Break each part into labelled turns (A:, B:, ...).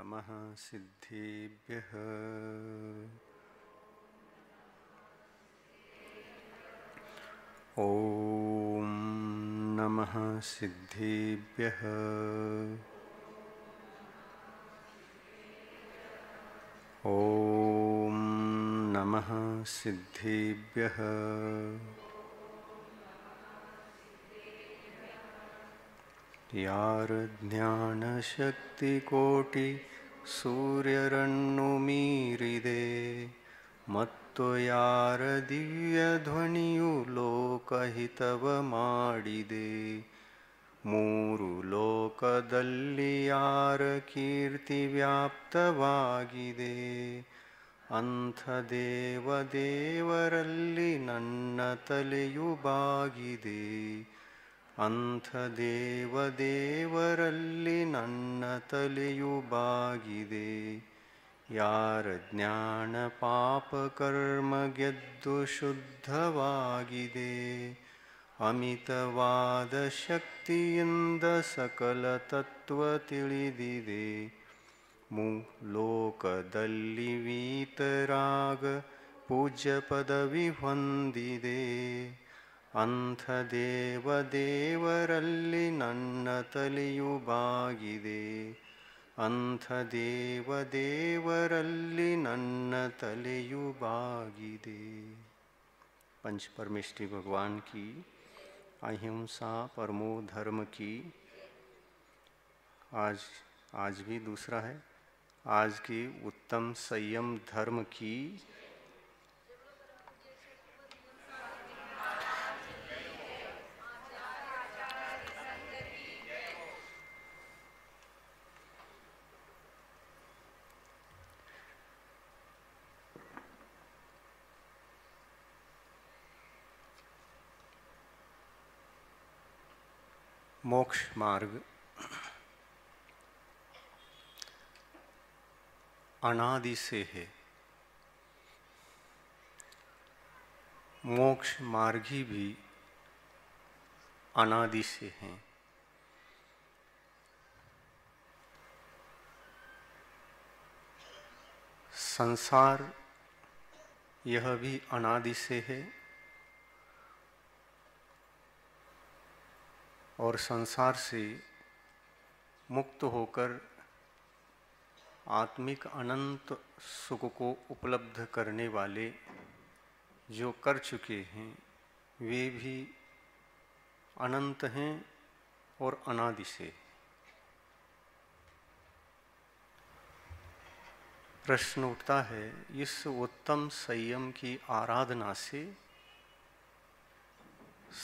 A: नमः सिद्धेभ्यः। ॐ नमः सिद्धेभ्यः। ॐ नमः सिद्धेभ्यः। यार ज्ञानशक्तिकोटि सूर्यरन्नुमीरिदे ಮತ್ತು ಯಾರ ದಿವ್ಯ ಧ್ವನಿಯು ಲೋಕಹಿತವ ಮಾಡಿದೆ. ಮೂರು ಲೋಕದಲ್ಲಿ ಯಾರ ಕೀರ್ತಿ ವ್ಯಾಪ್ತವಾಗಿದೆ. ಅಂಥ ದೇವರಲ್ಲಿ ನನ್ನ ತಲೆಯು ಬಾಗಿದೆ. ಅಂಥ ದೇವರಲ್ಲಿ ನನ್ನ ತಲೆಯು ಬಾಗಿದೆ. ಯಾರ ಜ್ಞಾನ ಪಾಪ ಕರ್ಮ ಗೆದ್ದು ಶುದ್ಧವಾಗಿದೆ. ಅಮಿತವಾದ ಶಕ್ತಿಯಿಂದ ಸಕಲ ತತ್ವ ತಿಳಿದಿದೆ. ಲೋಕದಲ್ಲಿ ವೀತರಾಗ ಪೂಜ್ಯ ಪದವಿ ಹೊಂದಿದೆ. ಅಂಥ ದೇವರಲ್ಲಿ ನನ್ನ ತಲೆಯು ಬಾಗಿದೆ. ಅಂಥ ದೇವರಲ್ಲಿ ನನ್ನ ತಲೆಯು ಬಾಗಿದೆ. पंच परमेष्टि भगवान की, अहिंसा परमो धर्म की। आज भी दूसरा है, आज की उत्तम संयम धर्म की। मोक्ष मार्ग अनादि से है। मोक्ष मार्गी भी अनादि से हैं। संसार यह भी अनादि से है और संसार से मुक्त होकर आत्मिक अनंत सुख को उपलब्ध करने वाले जो कर चुके हैं वे भी अनंत हैं और अनादि से। प्रश्न उठता है, इस उत्तम संयम की आराधना से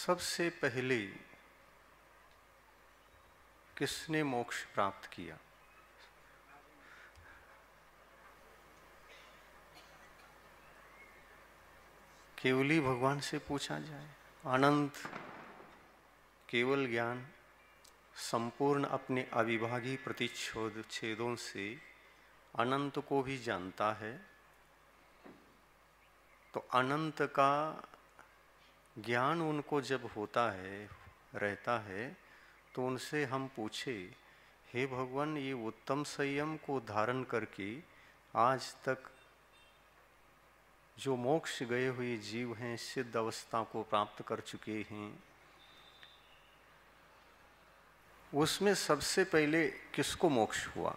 A: सबसे पहले किसने मोक्ष प्राप्त किया? केवली भगवान से पूछा जाए। अनंत केवल ज्ञान संपूर्ण अपने अविभागी प्रतिच्छेदों से अनंत को भी जानता है, तो अनंत का ज्ञान उनको जब होता है, रहता है, तो उनसे हम पूछे, हे भगवान, ये उत्तम संयम को धारण करके आज तक जो मोक्ष गए हुए जीव हैं, सिद्ध अवस्था को प्राप्त कर चुके हैं, उसमें सबसे पहले किसको मोक्ष हुआ?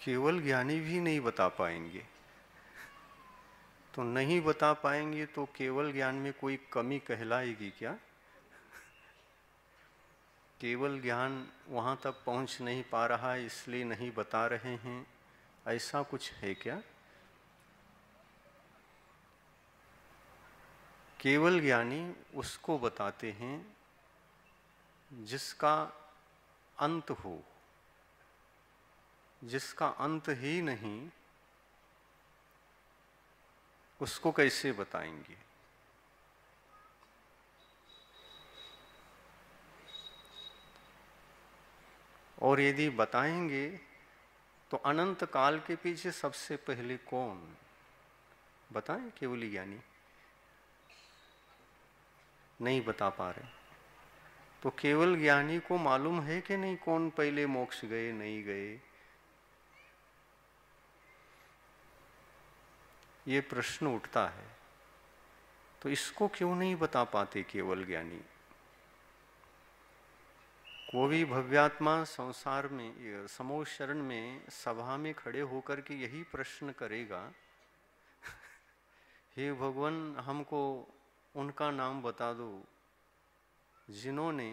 A: केवल ज्ञानी भी नहीं बता पाएंगे। तो नहीं बता पाएंगे तो केवल ज्ञान में कोई कमी कहलाएगी क्या? केवल ज्ञान वहाँ तक पहुँच नहीं पा रहा है इसलिए नहीं बता रहे हैं, ऐसा कुछ है क्या? केवल ज्ञानी उसको बताते हैं जिसका अंत हो। जिसका अंत ही नहीं उसको कैसे बताएंगे? और यदि बताएंगे तो अनंत काल के पीछे सबसे पहले कौन? बताएं केवली ज्ञानी। नहीं बता पा रहे। तो केवल ज्ञानी को मालूम है कि नहीं कौन पहले मोक्ष गए नहीं गए? ये प्रश्न उठता है। तो इसको क्यों नहीं बता पाते केवल ज्ञानी? वो भी भव्यात्मा संसार में समूह शरण में सभा में खड़े होकर के यही प्रश्न करेगा, हे भगवान हमको उनका नाम बता दो जिन्होंने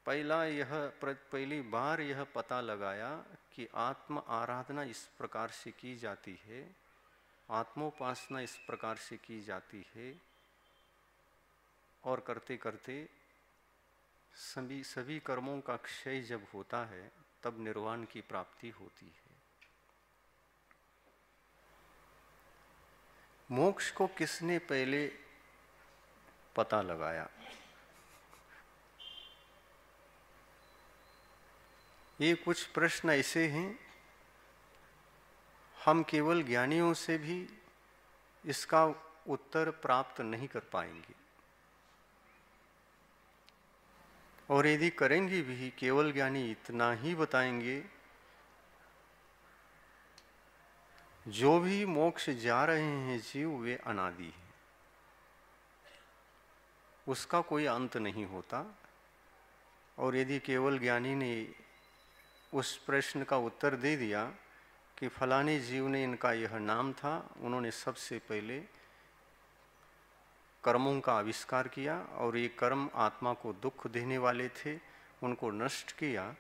A: पहली बार यह पता लगाया कि आत्म आराधना इस प्रकार से की जाती है, आत्मोपासना इस प्रकार से की जाती है, और करते करते सभी कर्मों का क्षय जब होता है तब निर्वाण की प्राप्ति होती है। मोक्ष को किसने पहले पता लगाया? ये कुछ प्रश्न ऐसे हैं, हम केवल ज्ञानियों से भी इसका उत्तर प्राप्त नहीं कर पाएंगे, और यदि करेंगे भी केवल ज्ञानी इतना ही बताएंगे, जो भी मोक्ष जा रहे हैं जीव वे अनादि हैं, उसका कोई अंत नहीं होता। और यदि केवल ज्ञानी ने उस प्रश्न का उत्तर दे दिया कि फलाने जीव ने इनका यह नाम था, उन्होंने सबसे पहले कर्मों का आविष्कार किया और ये कर्म आत्मा को दुख देने वाले थे, उनको नष्ट किया,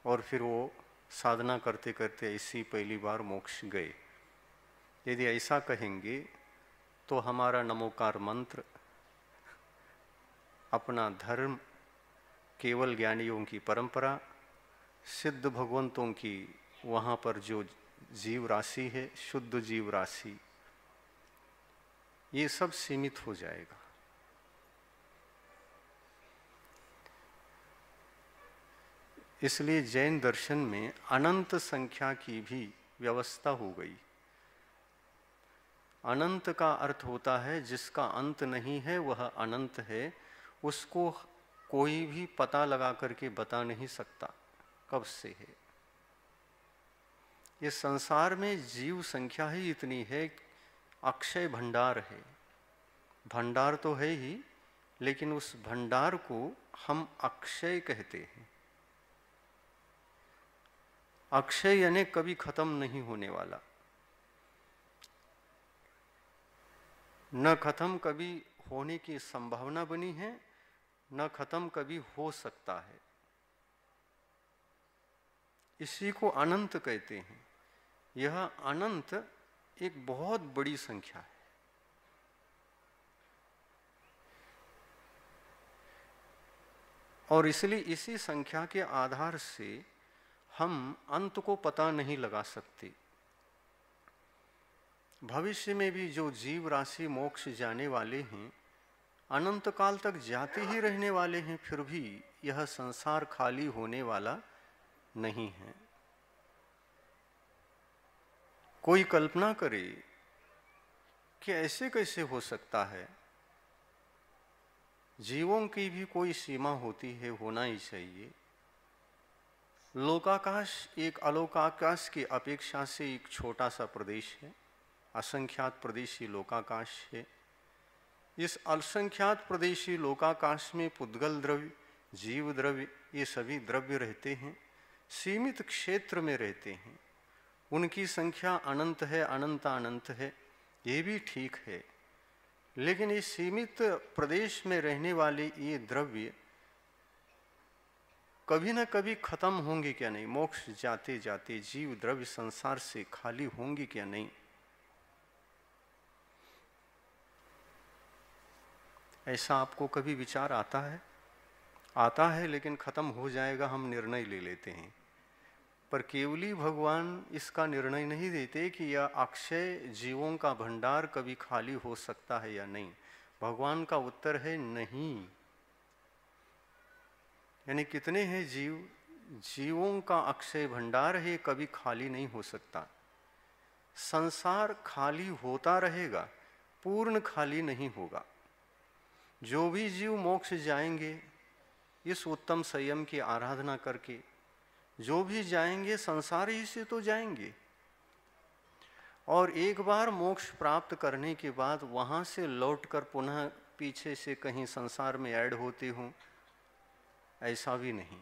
A: और फिर वो साधना करते करते ऐसी पहली बार मोक्ष गए। यदि ऐसा कहेंगे तो हमारा नमोकार मंत्र, अपना धर्म, केवल ज्ञानियों की परंपरा, सिद्ध भगवंतों की वहाँ पर जो जीव राशि है, शुद्ध जीव राशि, ये सब सीमित हो जाएगा। इसलिए जैन दर्शन में अनंत संख्या की भी व्यवस्था हो गई। अनंत का अर्थ होता है जिसका अंत नहीं है वह अनंत है, उसको कोई भी पता लगा करके बता नहीं सकता कब से है। ये संसार में जीव संख्या ही इतनी है, अक्षय भंडार है। भंडार तो है ही, लेकिन उस भंडार को हम अक्षय कहते हैं। अक्षय यानी कभी खत्म नहीं होने वाला, न खत्म कभी होने की संभावना बनी है, न खत्म कभी हो सकता है। इसी को अनंत कहते हैं। यह अनंत एक बहुत बड़ी संख्या है। और इसलिए इसी संख्या के आधार से हम अंत को पता नहीं लगा सकते। भविष्य में भी जो जीव राशि मोक्ष जाने वाले हैं, अनंत काल तक जाते ही रहने वाले हैं, फिर भी यह संसार खाली होने वाला नहीं है। कोई कल्पना करे कि ऐसे कैसे हो सकता है? जीवों की भी कोई सीमा होती है, होना ही चाहिए। लोकाकाश एक अलोकाकाश की अपेक्षा से एक छोटा सा प्रदेश है, असंख्यात प्रदेशी लोकाकाश है। इस असंख्यात प्रदेशी लोकाकाश में पुद्गल द्रव्य, जीव द्रव्य, ये सभी द्रव्य रहते हैं, सीमित क्षेत्र में रहते हैं। उनकी संख्या अनंत है, अनंत अनंत है, ये भी ठीक है। लेकिन इस सीमित प्रदेश में रहने वाले ये द्रव्य कभी न कभी खत्म होंगे क्या नहीं? मोक्ष जाते जाते जीव द्रव्य संसार से खाली होंगे क्या नहीं? ऐसा आपको कभी विचार आता है? आता है, लेकिन खत्म हो जाएगा हम निर्णय ले लेते हैं। पर केवली भगवान इसका निर्णय नहीं देते कि यह अक्षय जीवों का भंडार कभी खाली हो सकता है या नहीं। भगवान का उत्तर है नहीं। यानी कितने हैं जीव? जीवों का अक्षय भंडार है, कभी खाली नहीं हो सकता। संसार खाली होता रहेगा, पूर्ण खाली नहीं होगा। जो भी जीव मोक्ष जाएंगे इस उत्तम संयम की आराधना करके, जो भी जाएंगे संसार ही से तो जाएंगे, और एक बार मोक्ष प्राप्त करने के बाद वहाँ से लौटकर पुनः पीछे से कहीं संसार में ऐड होते हों, ऐसा भी नहीं।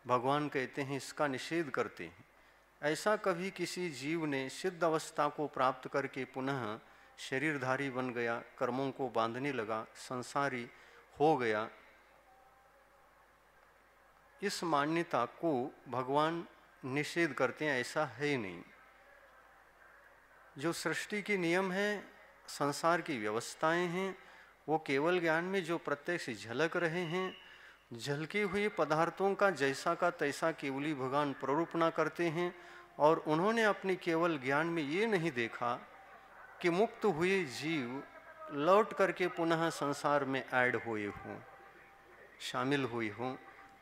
A: भगवान कहते हैं, इसका निषेध करते हैं। ऐसा कभी किसी जीव ने सिद्ध अवस्था को प्राप्त करके पुनः शरीरधारी बन गया, कर्मों को बांधने लगा, संसारी हो गया, इस मान्यता को भगवान निषेध करते हैं। ऐसा है ही नहीं। जो सृष्टि के नियम है, संसार की व्यवस्थाएं हैं, वो केवल ज्ञान में जो प्रत्यक्ष झलक रहे हैं, झलके हुए पदार्थों का जैसा का तैसा केवली भगवान प्ररूपणा करते हैं। और उन्होंने अपने केवल ज्ञान में ये नहीं देखा कि मुक्त हुए जीव लौट करके पुनः संसार में ऐड हुए हों, शामिल हुए हों,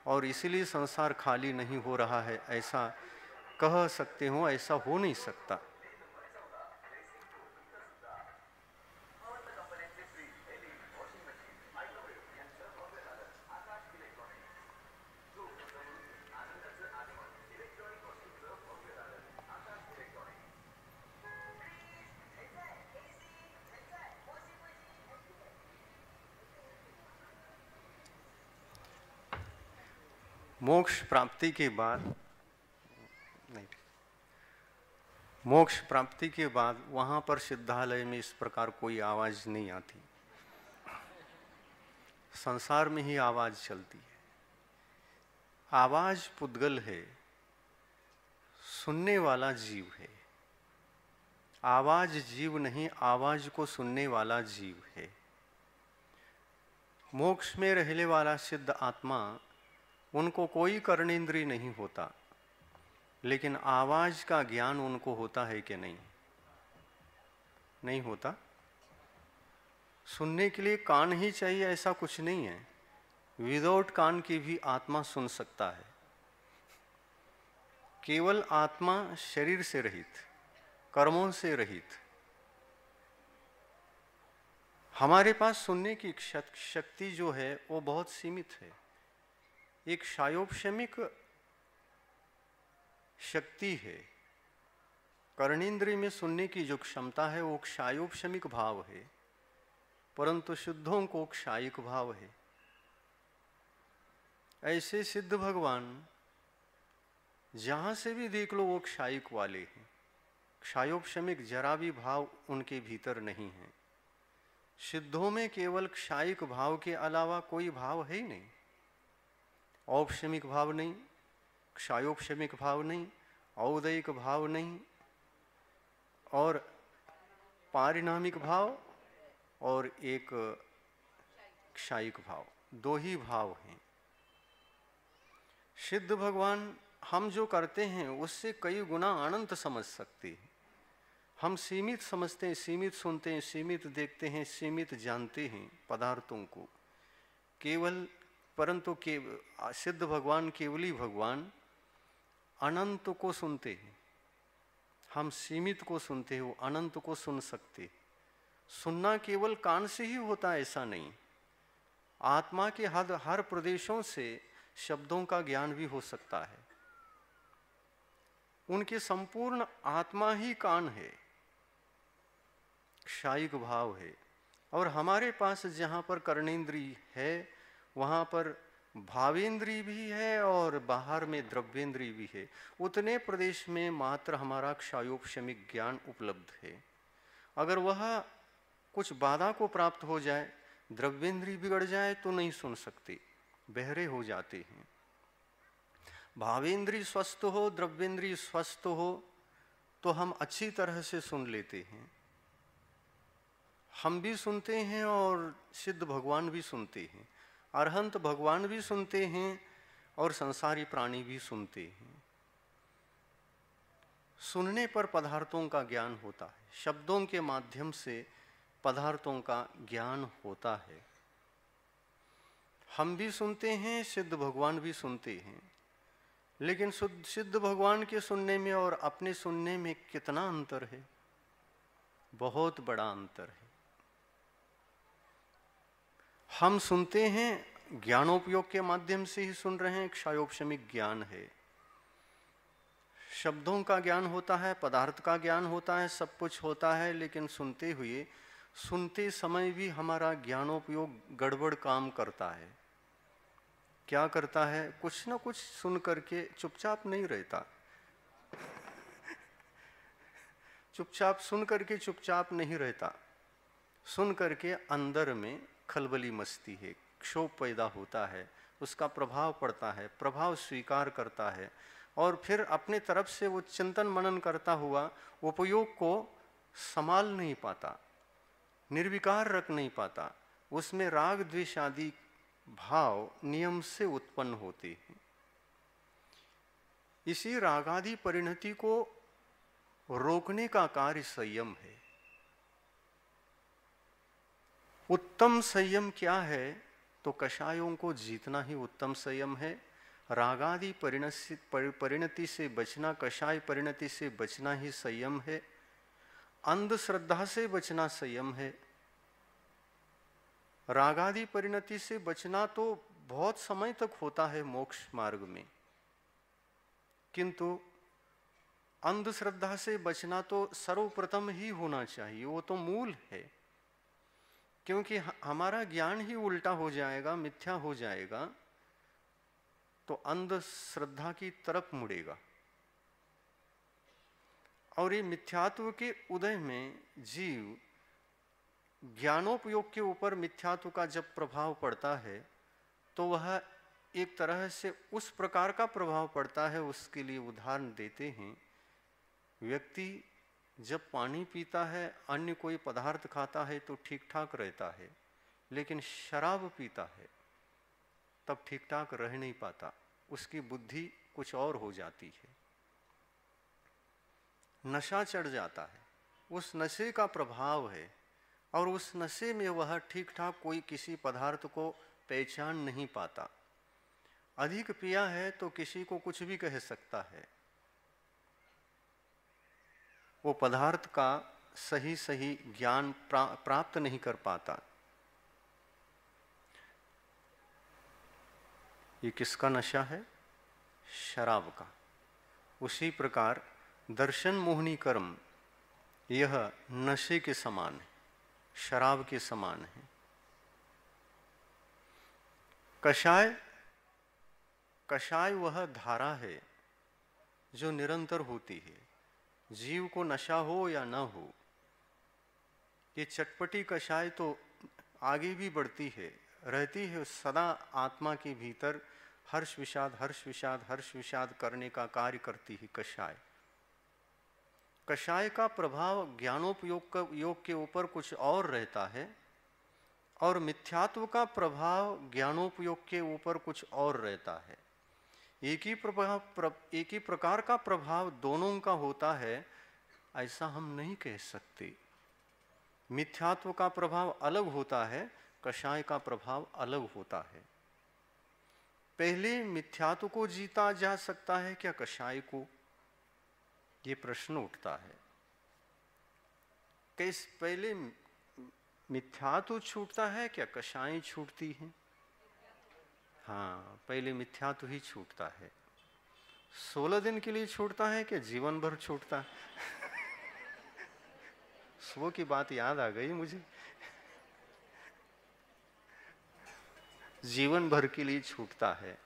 A: और इसीलिए संसार खाली नहीं हो रहा है, ऐसा कह सकते हो। ऐसा हो नहीं सकता। मोक्ष प्राप्ति के बाद नहीं, मोक्ष प्राप्ति के बाद वहाँ पर सिद्धालय में इस प्रकार कोई आवाज़ नहीं आती। संसार में ही आवाज़ चलती है। आवाज़ पुद्गल है, सुनने वाला जीव है। आवाज़ जीव नहीं, आवाज़ को सुनने वाला जीव है। मोक्ष में रहने वाला सिद्ध आत्मा, उनको कोई कर्णेंद्रिय नहीं होता, लेकिन आवाज का ज्ञान उनको होता है कि नहीं? नहीं होता। सुनने के लिए कान ही चाहिए ऐसा कुछ नहीं है। विदाउट कान की भी आत्मा सुन सकता है। केवल आत्मा शरीर से रहित, कर्मों से रहित। हमारे पास सुनने की शक्ति जो है वो बहुत सीमित है। एक क्षायोपशमिक शक्ति है। कर्णेंद्रिय में सुनने की जो क्षमता है वो क्षायोपशमिक भाव है, परंतु शुद्धों को क्षायिक भाव है। ऐसे सिद्ध भगवान जहां से भी देख लो वो क्षायिक वाले हैं। क्षायोपशमिक जरा भी भाव उनके भीतर नहीं है। सिद्धों में केवल क्षायिक भाव के अलावा कोई भाव है ही नहीं। औपशमिक भाव नहीं, क्षायोपशमिक भाव नहीं, औदयिक भाव नहीं, और पारिणामिक भाव और एक क्षायिक भाव, दो ही भाव हैं। सिद्ध भगवान हम जो करते हैं उससे कई गुना अनंत समझ सकते हैं। हम सीमित समझते हैं, सीमित सुनते हैं, सीमित देखते हैं, सीमित जानते हैं पदार्थों को केवल, परंतु सिद्ध भगवान, केवली भगवान अनंत को सुनते हैं। हम सीमित को सुनते हैं, वो अनंत को सुन सकते। सुनना केवल कान से ही होता है ऐसा नहीं। आत्मा के हर प्रदेशों से शब्दों का ज्ञान भी हो सकता है। उनके संपूर्ण आत्मा ही कान है, क्षायिक भाव है। और हमारे पास जहाँ पर कर्णेंद्रिय है वहाँ पर भावेंद्रिय भी है और बाहर में द्रव्येंद्रिय भी है। उतने प्रदेश में मात्र हमारा क्षायोपशमिक ज्ञान उपलब्ध है। अगर वह कुछ बाधा को प्राप्त हो जाए, द्रव्येंद्रिय बिगड़ जाए तो नहीं सुन सकते, बहरे हो जाते हैं। भावेंद्रिय स्वस्थ हो, द्रव्येंद्रिय स्वस्थ हो तो हम अच्छी तरह से सुन लेते हैं। हम भी सुनते हैं और सिद्ध भगवान भी सुनते हैं, अरहंत भगवान भी सुनते हैं और संसारी प्राणी भी सुनते हैं। सुनने पर पदार्थों का ज्ञान होता है, शब्दों के माध्यम से पदार्थों का ज्ञान होता है। हम भी सुनते हैं, सिद्ध भगवान भी सुनते हैं, लेकिन सिद्ध भगवान के सुनने में और अपने सुनने में कितना अंतर है? बहुत बड़ा अंतर है। हम सुनते हैं, ज्ञानोपयोग के माध्यम से ही सुन रहे हैं, क्षयोपशमिक ज्ञान है। शब्दों का ज्ञान होता है, पदार्थ का ज्ञान होता है, सब कुछ होता है, लेकिन सुनते समय भी हमारा ज्ञानोपयोग गड़बड़ काम करता है। क्या करता है? कुछ ना कुछ सुन करके चुपचाप नहीं रहता। चुपचाप सुन करके चुपचाप नहीं रहता। सुन करके अंदर में खलबली मचती है, क्षोभ पैदा होता है, उसका प्रभाव पड़ता है, प्रभाव स्वीकार करता है, और फिर अपने तरफ से वो चिंतन मनन करता हुआ उपयोग को संभाल नहीं पाता, निर्विकार रख नहीं पाता। उसमें राग द्वेष आदि भाव नियम से उत्पन्न होते हैं। इसी रागादि परिणति को रोकने का कार्य संयम है। उत्तम संयम क्या है? तो कषायों को जीतना ही उत्तम संयम है। रागादि परिणति से बचना, कषाय परिणति से बचना ही संयम है। अंधश्रद्धा से बचना संयम है। रागादि परिणति से बचना तो बहुत समय तक होता है मोक्ष मार्ग में, किंतु अंधश्रद्धा से बचना तो सर्वप्रथम ही होना चाहिए, वो तो मूल है। क्योंकि हमारा ज्ञान ही उल्टा हो जाएगा, मिथ्या हो जाएगा, तो अंधश्रद्धा की तरफ मुड़ेगा। और ये मिथ्यात्व के उदय में जीव ज्ञानोपयोग के ऊपर मिथ्यात्व का जब प्रभाव पड़ता है, तो वह एक तरह से उस प्रकार का प्रभाव पड़ता है। उसके लिए उदाहरण देते हैं, व्यक्ति जब पानी पीता है, अन्य कोई पदार्थ खाता है तो ठीक ठाक रहता है, लेकिन शराब पीता है तब ठीक ठाक रह नहीं पाता, उसकी बुद्धि कुछ और हो जाती है, नशा चढ़ जाता है। उस नशे का प्रभाव है, और उस नशे में वह ठीक ठाक कोई किसी पदार्थ को पहचान नहीं पाता। अधिक पिया है तो किसी को कुछ भी कह सकता है, वो पदार्थ का सही सही ज्ञान प्राप्त नहीं कर पाता। ये किसका नशा है? शराब का। उसी प्रकार दर्शन मोहनी कर्म यह नशे के समान है, शराब के समान है। कषाय वह धारा है जो निरंतर होती है, जीव को नशा हो या न हो। ये चटपटी कषाय तो आगे भी बढ़ती है, रहती है सदा आत्मा के भीतर, हर्ष विषाद हर्ष विषाद हर्ष विषाद करने का कार्य करती है कषाय। कषाय का प्रभाव ज्ञानोपयोग योग के ऊपर कुछ और रहता है, और मिथ्यात्व का प्रभाव ज्ञानोपयोग के ऊपर कुछ और रहता है। एक ही प्रकार का प्रभाव दोनों का होता है, ऐसा हम नहीं कह सकते। मिथ्यात्व का प्रभाव अलग होता है, कषाय का प्रभाव अलग होता है। पहले मिथ्यात्व को जीता जा सकता है क्या कषाय को? ये प्रश्न उठता है। कैसे पहले मिथ्यात्व छूटता है क्या कषाय छूटती है? हाँ, पहले मिथ्यात्व ही छूटता है। 16 दिन के लिए छूटता है क्या जीवन भर छूटता है? सुबह की बात याद आ गई मुझे। जीवन भर के लिए छूटता है।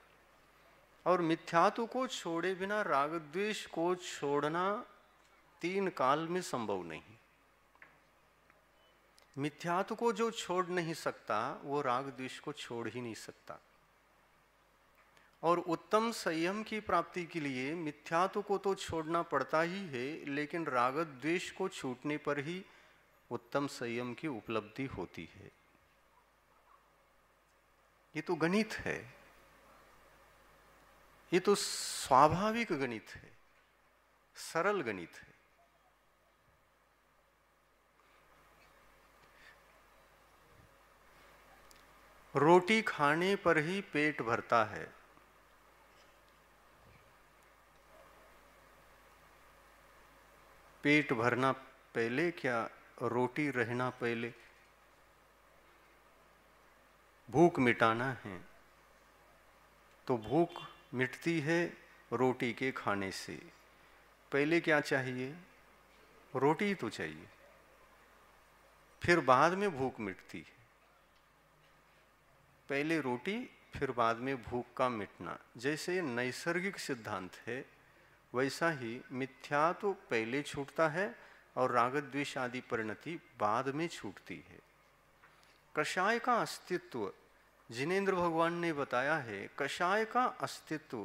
A: और मिथ्यात्व को छोड़े बिना राग द्वेष को छोड़ना 3 काल में संभव नहीं। मिथ्यात्व को जो छोड़ नहीं सकता, वो राग द्वेष को छोड़ ही नहीं सकता। और उत्तम संयम की प्राप्ति के लिए मिथ्यात्व को तो छोड़ना पड़ता ही है, लेकिन राग द्वेष को छूटने पर ही उत्तम संयम की उपलब्धि होती है। ये तो गणित है, ये तो स्वाभाविक गणित है, सरल गणित है। रोटी खाने पर ही पेट भरता है। पेट भरना पहले क्या रोटी रहना पहले? भूख मिटाना है, तो भूख मिटती है रोटी के खाने से। पहले क्या चाहिए? रोटी तो चाहिए, फिर बाद में भूख मिटती है। पहले रोटी, फिर बाद में भूख का मिटना। जैसे नैसर्गिक सिद्धांत है, वैसा ही मिथ्या तो पहले छूटता है और राग द्वेष आदि परिणति बाद में छूटती है। कषाय का अस्तित्व जिनेन्द्र भगवान ने बताया है। कषाय का अस्तित्व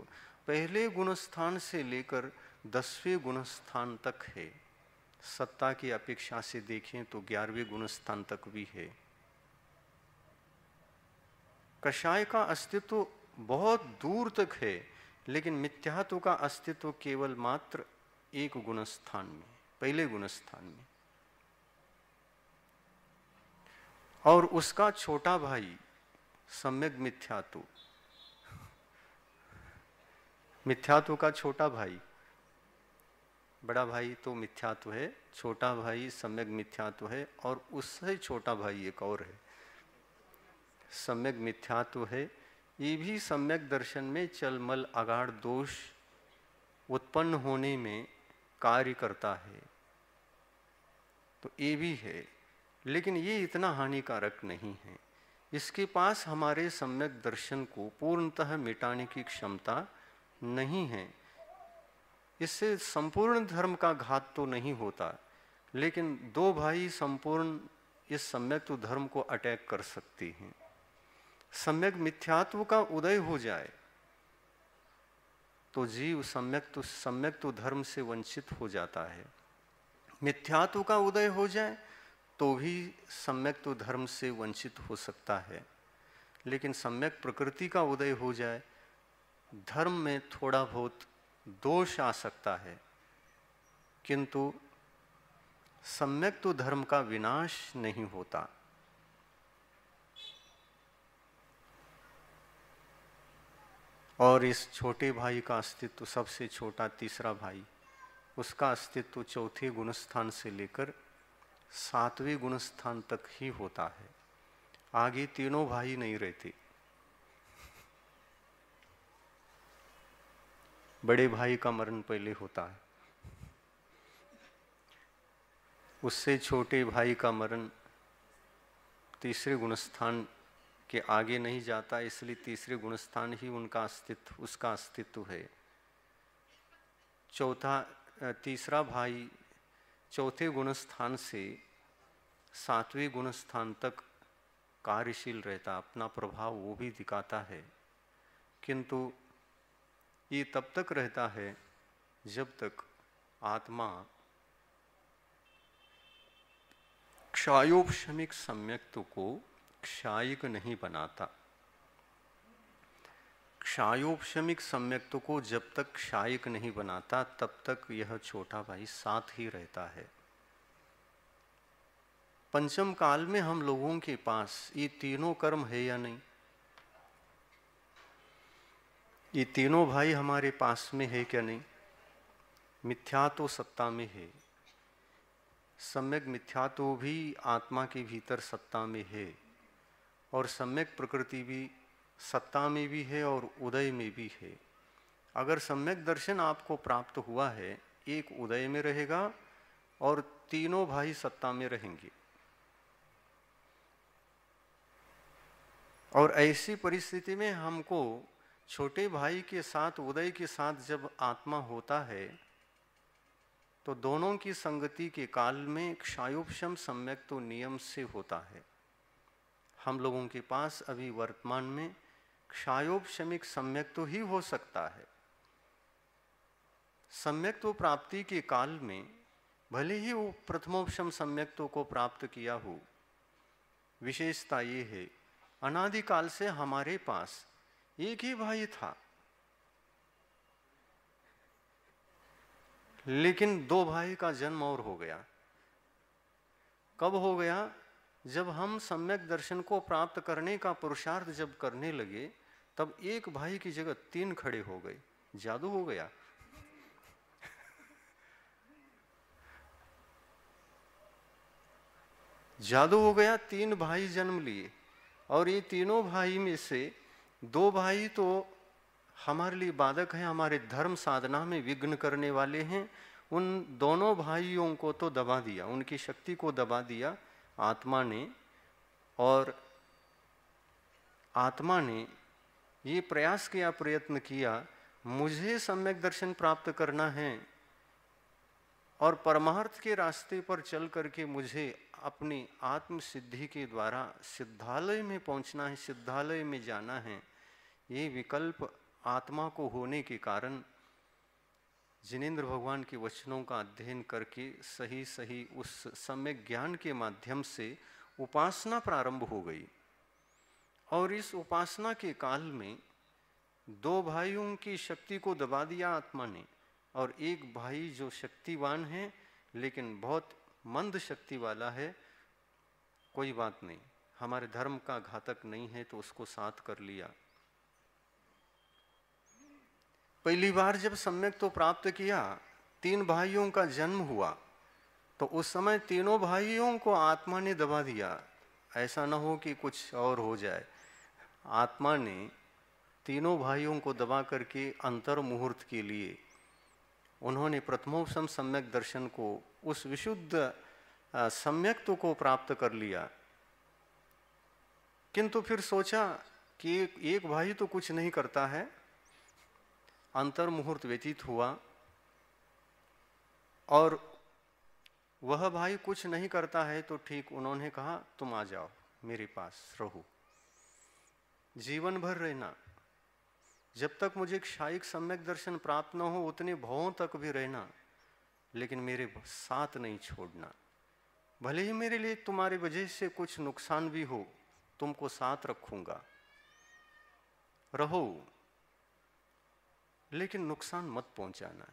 A: पहले गुणस्थान से लेकर 10वें गुणस्थान तक है। सत्ता की अपेक्षा से देखें तो 11वें गुणस्थान तक भी है। कषाय का अस्तित्व बहुत दूर तक है, लेकिन मिथ्यात्व का अस्तित्व केवल मात्र एक गुणस्थान में, पहले गुणस्थान में। और उसका छोटा भाई सम्यक मिथ्यात्व, मिथ्यात्व का छोटा भाई, बड़ा भाई तो मिथ्यात्व है, छोटा भाई सम्यक मिथ्यात्व है, और उससे छोटा भाई एक और है, सम्यक मिथ्यात्व है। ये भी सम्यक दर्शन में चलमल अगाढ़ दोष उत्पन्न होने में कार्य करता है, तो ये भी है, लेकिन ये इतना हानिकारक नहीं है। इसके पास हमारे सम्यक दर्शन को पूर्णतः मिटाने की क्षमता नहीं है। इससे संपूर्ण धर्म का घात तो नहीं होता, लेकिन दो भाई संपूर्ण इस सम्यक तो धर्म को अटैक कर सकते हैं। सम्यक मिथ्यात्व का उदय हो जाए तो जीव सम्यक तो धर्म से वंचित हो जाता है। मिथ्यात्व का उदय हो जाए तो भी सम्यक तो धर्म से वंचित हो सकता है, लेकिन सम्यक प्रकृति का उदय हो जाए धर्म में थोड़ा बहुत दोष आ सकता है, किंतु सम्यक तो धर्म का विनाश नहीं होता। और इस छोटे भाई का अस्तित्व, सबसे छोटा तीसरा भाई, उसका अस्तित्व चौथे गुणस्थान से लेकर 7वें गुणस्थान तक ही होता है। आगे तीनों भाई नहीं रहते। बड़े भाई का मरण पहले होता है, उससे छोटे भाई का मरण तीसरे गुणस्थान के आगे नहीं जाता, इसलिए तीसरे गुणस्थान ही उसका अस्तित्व है। तीसरा भाई चौथे गुणस्थान से 7वें गुणस्थान तक कार्यशील रहता, अपना प्रभाव वो भी दिखाता है, किंतु ये तब तक रहता है जब तक आत्मा क्षायोपशमिक सम्यक्त्व को क्षायिक नहीं बनाता। क्षायोपशमिक सम्यक्त्व को जब तक क्षायिक नहीं बनाता तब तक यह छोटा भाई साथ ही रहता है। पंचम काल में हम लोगों के पास ये तीनों कर्म है या नहीं? ये तीनों भाई हमारे पास में है क्या नहीं? मिथ्या तो सत्ता में है, सम्यक मिथ्या तो भी आत्मा के भीतर सत्ता में है, और सम्यक प्रकृति भी सत्ता में भी है और उदय में भी है। अगर सम्यक दर्शन आपको प्राप्त हुआ है, एक उदय में रहेगा और तीनों भाई सत्ता में रहेंगे। और ऐसी परिस्थिति में हमको छोटे भाई के साथ उदय के साथ जब आत्मा होता है तो दोनों की संगति के काल में क्षायोपशम सम्यक तो नियम से होता है। हम लोगों के पास अभी वर्तमान में क्षायोपशमिक सम्यक तो ही हो सकता है। सम्यक तो प्राप्ति के काल में भले ही वो प्रथमोपशम सम्यक तो को प्राप्त किया हो, विशेषता ये है अनादिकाल से हमारे पास एक ही भाई था, लेकिन दो भाई का जन्म और हो गया। कब हो गया? जब हम सम्यक दर्शन को प्राप्त करने का पुरुषार्थ जब करने लगे, तब एक भाई की जगह 3 खड़े हो गए। जादू हो गया। जादू हो गया, 3 भाई जन्म लिए। और ये तीनों भाई में से 2 भाई तो हमारे लिए बाधक हैं, हमारे धर्म साधना में विघ्न करने वाले हैं। उन दोनों भाइयों को तो दबा दिया, उनकी शक्ति को दबा दिया आत्मा ने। और आत्मा ने ये प्रयास किया, प्रयत्न किया, मुझे सम्यक दर्शन प्राप्त करना है और परमार्थ के रास्ते पर चल करके मुझे अपनी आत्म सिद्धि के द्वारा सिद्धालय में पहुंचना है, सिद्धालय में जाना है। ये विकल्प आत्मा को होने के कारण जिनेंद्र भगवान के वचनों का अध्ययन करके सही सही उस सम्यक ज्ञान के माध्यम से उपासना प्रारंभ हो गई। और इस उपासना के काल में 2 भाइयों की शक्ति को दबा दिया आत्मा ने, और एक भाई जो शक्तिवान है लेकिन बहुत मंद शक्ति वाला है, कोई बात नहीं, हमारे धर्म का घातक नहीं है, तो उसको साथ कर लिया। पहली बार जब सम्यक तो प्राप्त किया, 3 भाइयों का जन्म हुआ, तो उस समय तीनों भाइयों को आत्मा ने दबा दिया। ऐसा न हो कि कुछ और हो जाए। आत्मा ने तीनों भाइयों को दबा करके अंतर मुहूर्त के लिए उन्होंने प्रथमोपम सम्यक दर्शन को, उस विशुद्ध सम्यक्त्व को प्राप्त कर लिया। किंतु फिर सोचा कि एक भाई तो कुछ नहीं करता है। अंतर मुहूर्त व्यतीत हुआ और वह भाई कुछ नहीं करता है, तो ठीक उन्होंने कहा तुम आ जाओ मेरे पास, रहो, जीवन भर रहना, जब तक मुझे क्षायिक सम्यक दर्शन प्राप्त न हो उतने भवों तक भी रहना, लेकिन मेरे साथ नहीं छोड़ना। भले ही मेरे लिए तुम्हारी वजह से कुछ नुकसान भी हो, तुमको साथ रखूंगा, रहो, लेकिन नुकसान मत पहुंचाना।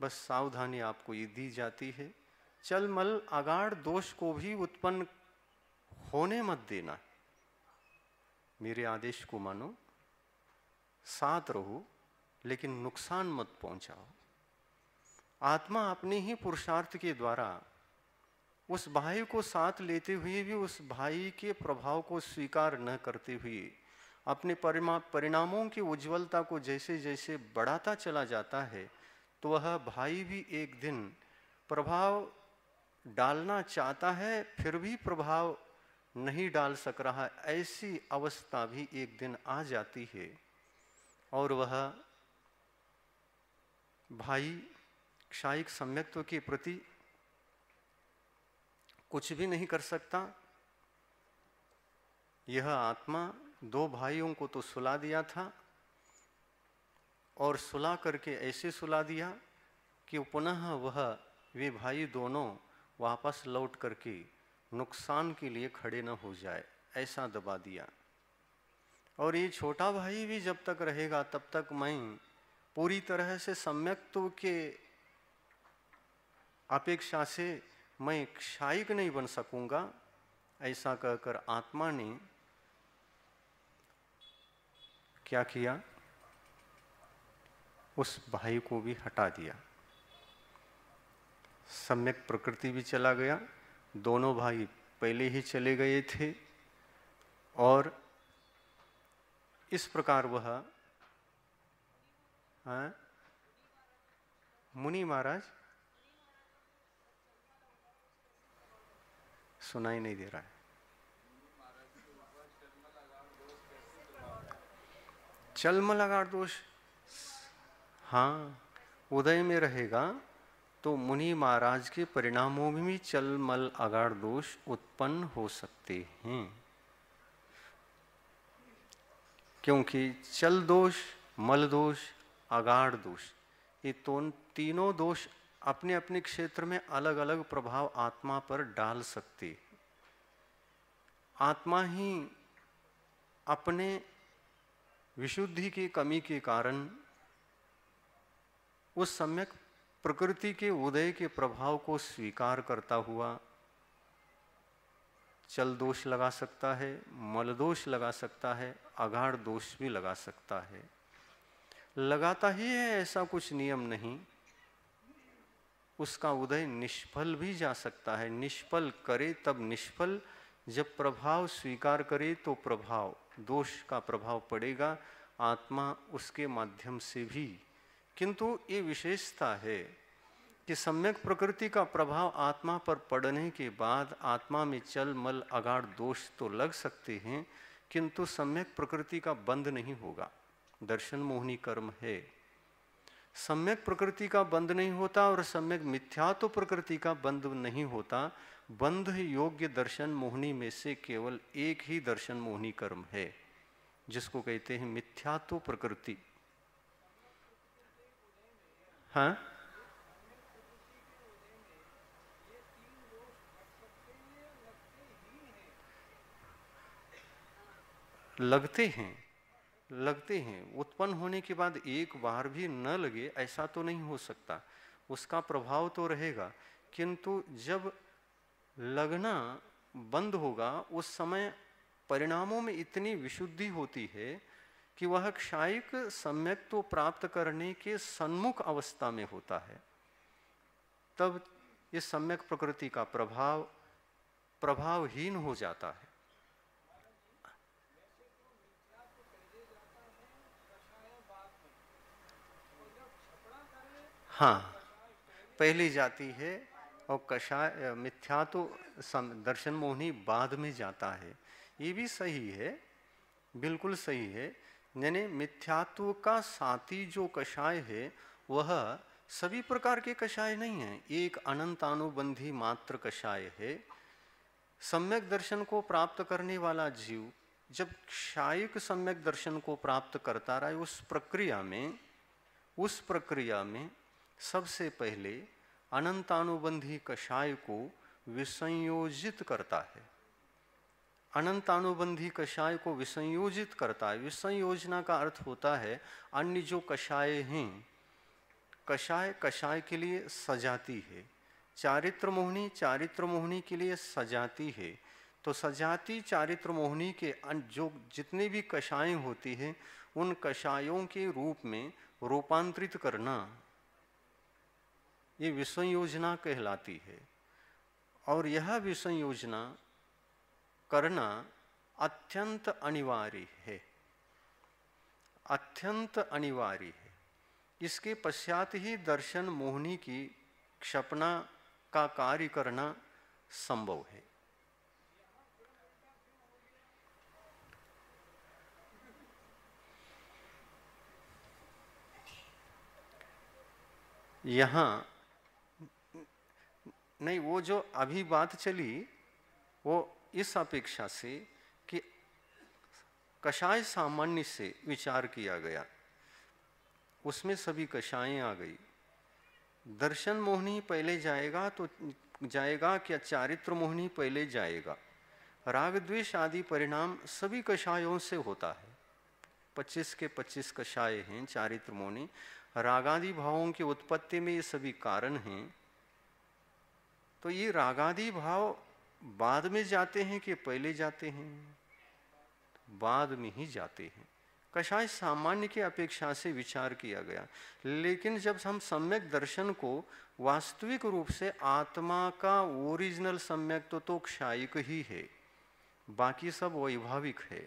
A: बस सावधानी आपको ये दी जाती है, चलमल अगाढ़ दोष को भी उत्पन्न होने मत देना, मेरे आदेश को मानो, साथ रहो, लेकिन नुकसान मत पहुंचाओ। आत्मा अपने ही पुरुषार्थ के द्वारा उस भाई को साथ लेते हुए भी उस भाई के प्रभाव को स्वीकार न करते हुए अपने परिणामों की उज्ज्वलता को जैसे जैसे बढ़ाता चला जाता है, तो वह भाई भी एक दिन प्रभाव डालना चाहता है, फिर भी प्रभाव नहीं डाल सक रहा, ऐसी अवस्था भी एक दिन आ जाती है। और वह भाई क्षायिक सम्यक्त्व के प्रति कुछ भी नहीं कर सकता। यह आत्मा 2 भाइयों को तो सुला दिया था, और सुला करके ऐसे सुला दिया कि पुनः वे भाई दोनों वापस लौट करके नुकसान के लिए खड़े न हो जाए, ऐसा दबा दिया। और ये छोटा भाई भी जब तक रहेगा तब तक मैं पूरी तरह से सम्यक्त्व के अपेक्षा से मैं क्षायिक नहीं बन सकूंगा, ऐसा कहकर आत्मा ने क्या किया, उस भाई को भी हटा दिया। सम्यक प्रकृति भी चला गया, दोनों भाई पहले ही चले गए थे, और इस प्रकार वह मुनि महाराज, सुनाई नहीं दे रहा है, चलमल अगाढ़ दोष, हाँ, उदय में रहेगा तो मुनि महाराज के परिणामों में भी चलमल अगाढ़ दोष उत्पन्न हो सकते हैं, क्योंकि चल दोष, मल दोष, अगाढ़ दोष, ये तीनों दोष अपने अपने क्षेत्र में अलग अलग प्रभाव आत्मा पर डाल सकते। आत्मा ही अपने विशुद्धि की कमी के कारण उस सम्यक प्रकृति के उदय के प्रभाव को स्वीकार करता हुआ चल दोष लगा सकता है, मल दोष लगा सकता है, अगाढ़ दोष भी लगा सकता है। लगाता ही है ऐसा कुछ नियम नहीं, उसका उदय निष्फल भी जा सकता है। निष्फल करे तब निष्फल, जब प्रभाव स्वीकार करे तो प्रभाव, दोष का प्रभाव पड़ेगा आत्मा उसके माध्यम से भी। किंतु ये विशेषता है कि सम्यक प्रकृति का प्रभाव आत्मा पर पड़ने के बाद आत्मा में चल मल अगाढ़ दोष तो लग सकते हैं, किंतु सम्यक प्रकृति का बंध नहीं होगा। दर्शन मोहिनी कर्म है, सम्यक प्रकृति का बंध नहीं होता और सम्यक मिथ्यात्व प्रकृति का बंध नहीं होता। बंध योग्य दर्शन मोहिनी में से केवल एक ही दर्शन मोहिनी कर्म है, जिसको कहते हैं मिथ्यात्व प्रकृति। हाँ, लगते हैं, उत्पन्न होने के बाद एक बार भी न लगे ऐसा तो नहीं हो सकता, उसका प्रभाव तो रहेगा। किंतु जब लगना बंद होगा उस समय परिणामों में इतनी विशुद्धि होती है कि वह क्षायिक सम्यक तो प्राप्त करने के सन्मुख अवस्था में होता है। तब इस सम्यक प्रकृति का प्रभावहीन हो जाता है। हाँ, पहली जाती है और कषाय मिथ्या तो दर्शन मोहिनी बाद में जाता है। ये भी सही है, बिल्कुल सही है। यानी मिथ्यात्व का साथी जो कषाय है वह सभी प्रकार के कषाय नहीं है, एक अनंतानुबंधी मात्र कषाय है। सम्यक दर्शन को प्राप्त करने वाला जीव जब क्षायिक सम्यक दर्शन को प्राप्त करता रहा, उस प्रक्रिया में सबसे पहले अनंतानुबंधी कषाय को विसंयोजित करता है। अनंतानुबंधी कषाय को विसंयोजित करता है। विसंयोजना का अर्थ होता है अन्य जो कषाय हैं, कषाय के लिए सजाती है, चारित्र मोहिनी के लिए सजाती है। तो सजाती चारित्र मोहिनी के जो जितने भी कषाय होती हैं उन कषायों के रूप में रूपांतरित करना, ये विसंयोजना कहलाती है। और यह विसंयोजना करना अत्यंत अनिवार्य है, अत्यंत अनिवार्य है। इसके पश्चात ही दर्शन मोहिनी की क्षपना का कार्य करना संभव है। यहाँ नहीं, वो जो अभी बात चली वो इस अपेक्षा से कि कषाय सामान्य से विचार किया गया, उसमें सभी कषायें आ गई। दर्शन मोहिनी पहले जाएगा तो जाएगा क्या चारित्र मोहिनी पहले जाएगा? राग द्वेष आदि परिणाम सभी कषायों से होता है। 25 के 25 कषाय हैं चारित्र मोहिनी। रागादि भावों की उत्पत्ति में ये सभी कारण हैं। तो ये रागादि भाव बाद में जाते हैं कि पहले जाते हैं? बाद में ही जाते हैं। कषाय सामान्य की अपेक्षा से विचार किया गया। लेकिन जब हम सम्यक दर्शन को वास्तविक रूप से आत्मा का ओरिजिनल सम्यक तो क्षायिक ही है, बाकी सब वैभाविक है,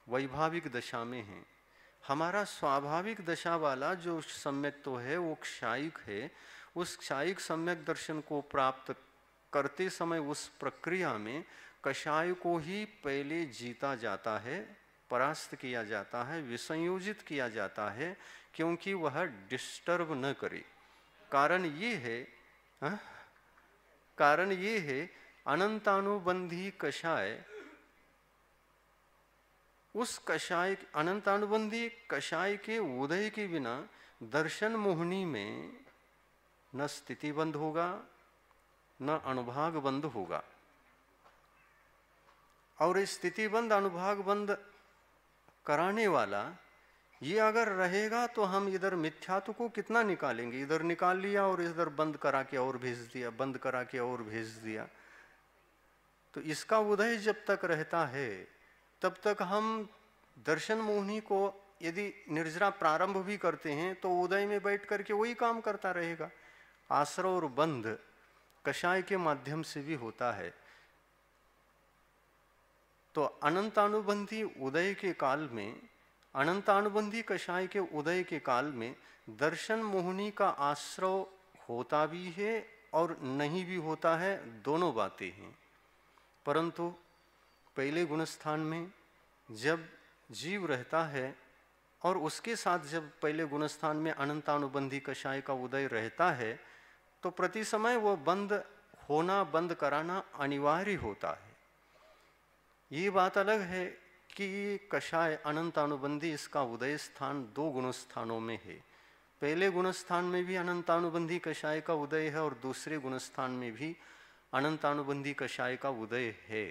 A: वैभाविक दशा में है। हमारा स्वाभाविक दशा वाला जो सम्यक तो है वो क्षायिक है। उस क्षायिक सम्यक दर्शन को प्राप्त करते समय उस प्रक्रिया में कषाय को ही पहले जीता जाता है, परास्त किया जाता है, विसंयोजित किया जाता है, क्योंकि वह डिस्टर्ब न करे। कारण ये है अनंतानुबंधी कषाय, उस कषाय अनंतानुबंधी कषाय के उदय के बिना दर्शन मोहिनी में न स्थिति बंद होगा न अनुभाग बंद होगा। और स्थिति बंद अनुभाग बंद कराने वाला ये अगर रहेगा तो हम इधर मिथ्यात्व को कितना निकालेंगे? इधर निकाल लिया और इधर बंद करा के और भेज दिया, बंद करा के और भेज दिया। तो इसका उदय जब तक रहता है तब तक हम दर्शन मोहिनी को यदि निर्जरा प्रारंभ भी करते हैं तो उदय में बैठ करके वही काम करता रहेगा। आश्रय और बंध कषाय के माध्यम से भी होता है। तो अनंतानुबंधी उदय के काल में, अनंतानुबंधी कषाय के उदय के काल में दर्शन मोहिनी का आश्रय होता भी है और नहीं भी होता है, दोनों बातें हैं। परंतु पहले गुणस्थान में जब जीव रहता है और उसके साथ जब पहले गुणस्थान में अनंतानुबंधी कषाय का उदय रहता है, तो प्रति समय वह बंद होना, बंद कराना अनिवार्य होता है। ये बात अलग है कि कषाय अनंतानुबंधी, इसका उदय स्थान दो गुणस्थानों में है। पहले गुणस्थान में भी अनंतानुबंधी कषाय का उदय है और दूसरे गुणस्थान में भी अनंतानुबंधी कषाय का उदय है।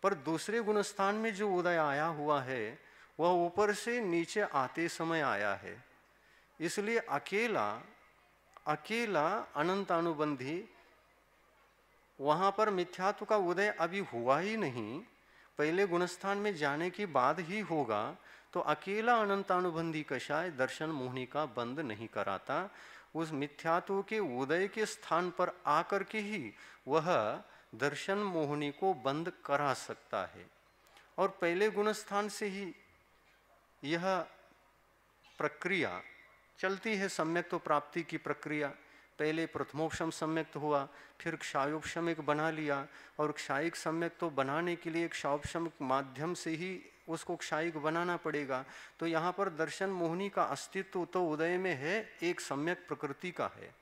A: पर दूसरे गुणस्थान में जो उदय आया हुआ है वह ऊपर से नीचे आते समय आया है, इसलिए अकेला अनंतानुबंधी, वहां पर मिथ्यात्व का उदय अभी हुआ ही नहीं, पहले गुणस्थान में जाने के बाद ही होगा। तो अकेला अनंतानुबंधी कषाय दर्शन मोहिनी का बंद नहीं कराता, उस मिथ्यात्व के उदय के स्थान पर आकर के ही वह दर्शन मोहिनी को बंद करा सकता है। और पहले गुणस्थान से ही यह प्रक्रिया चलती है, सम्यक्त्व प्राप्ति की प्रक्रिया। पहले प्रथमोपशम सम्यक्त हुआ, फिर क्षायोपशमिक बना लिया, और क्षायिक सम्यक्त बनाने के लिए क्षायोपशमिक माध्यम से ही उसको क्षायिक बनाना पड़ेगा। तो यहाँ पर दर्शन मोहिनी का अस्तित्व तो उदय में है, एक सम्यक प्रकृति का है,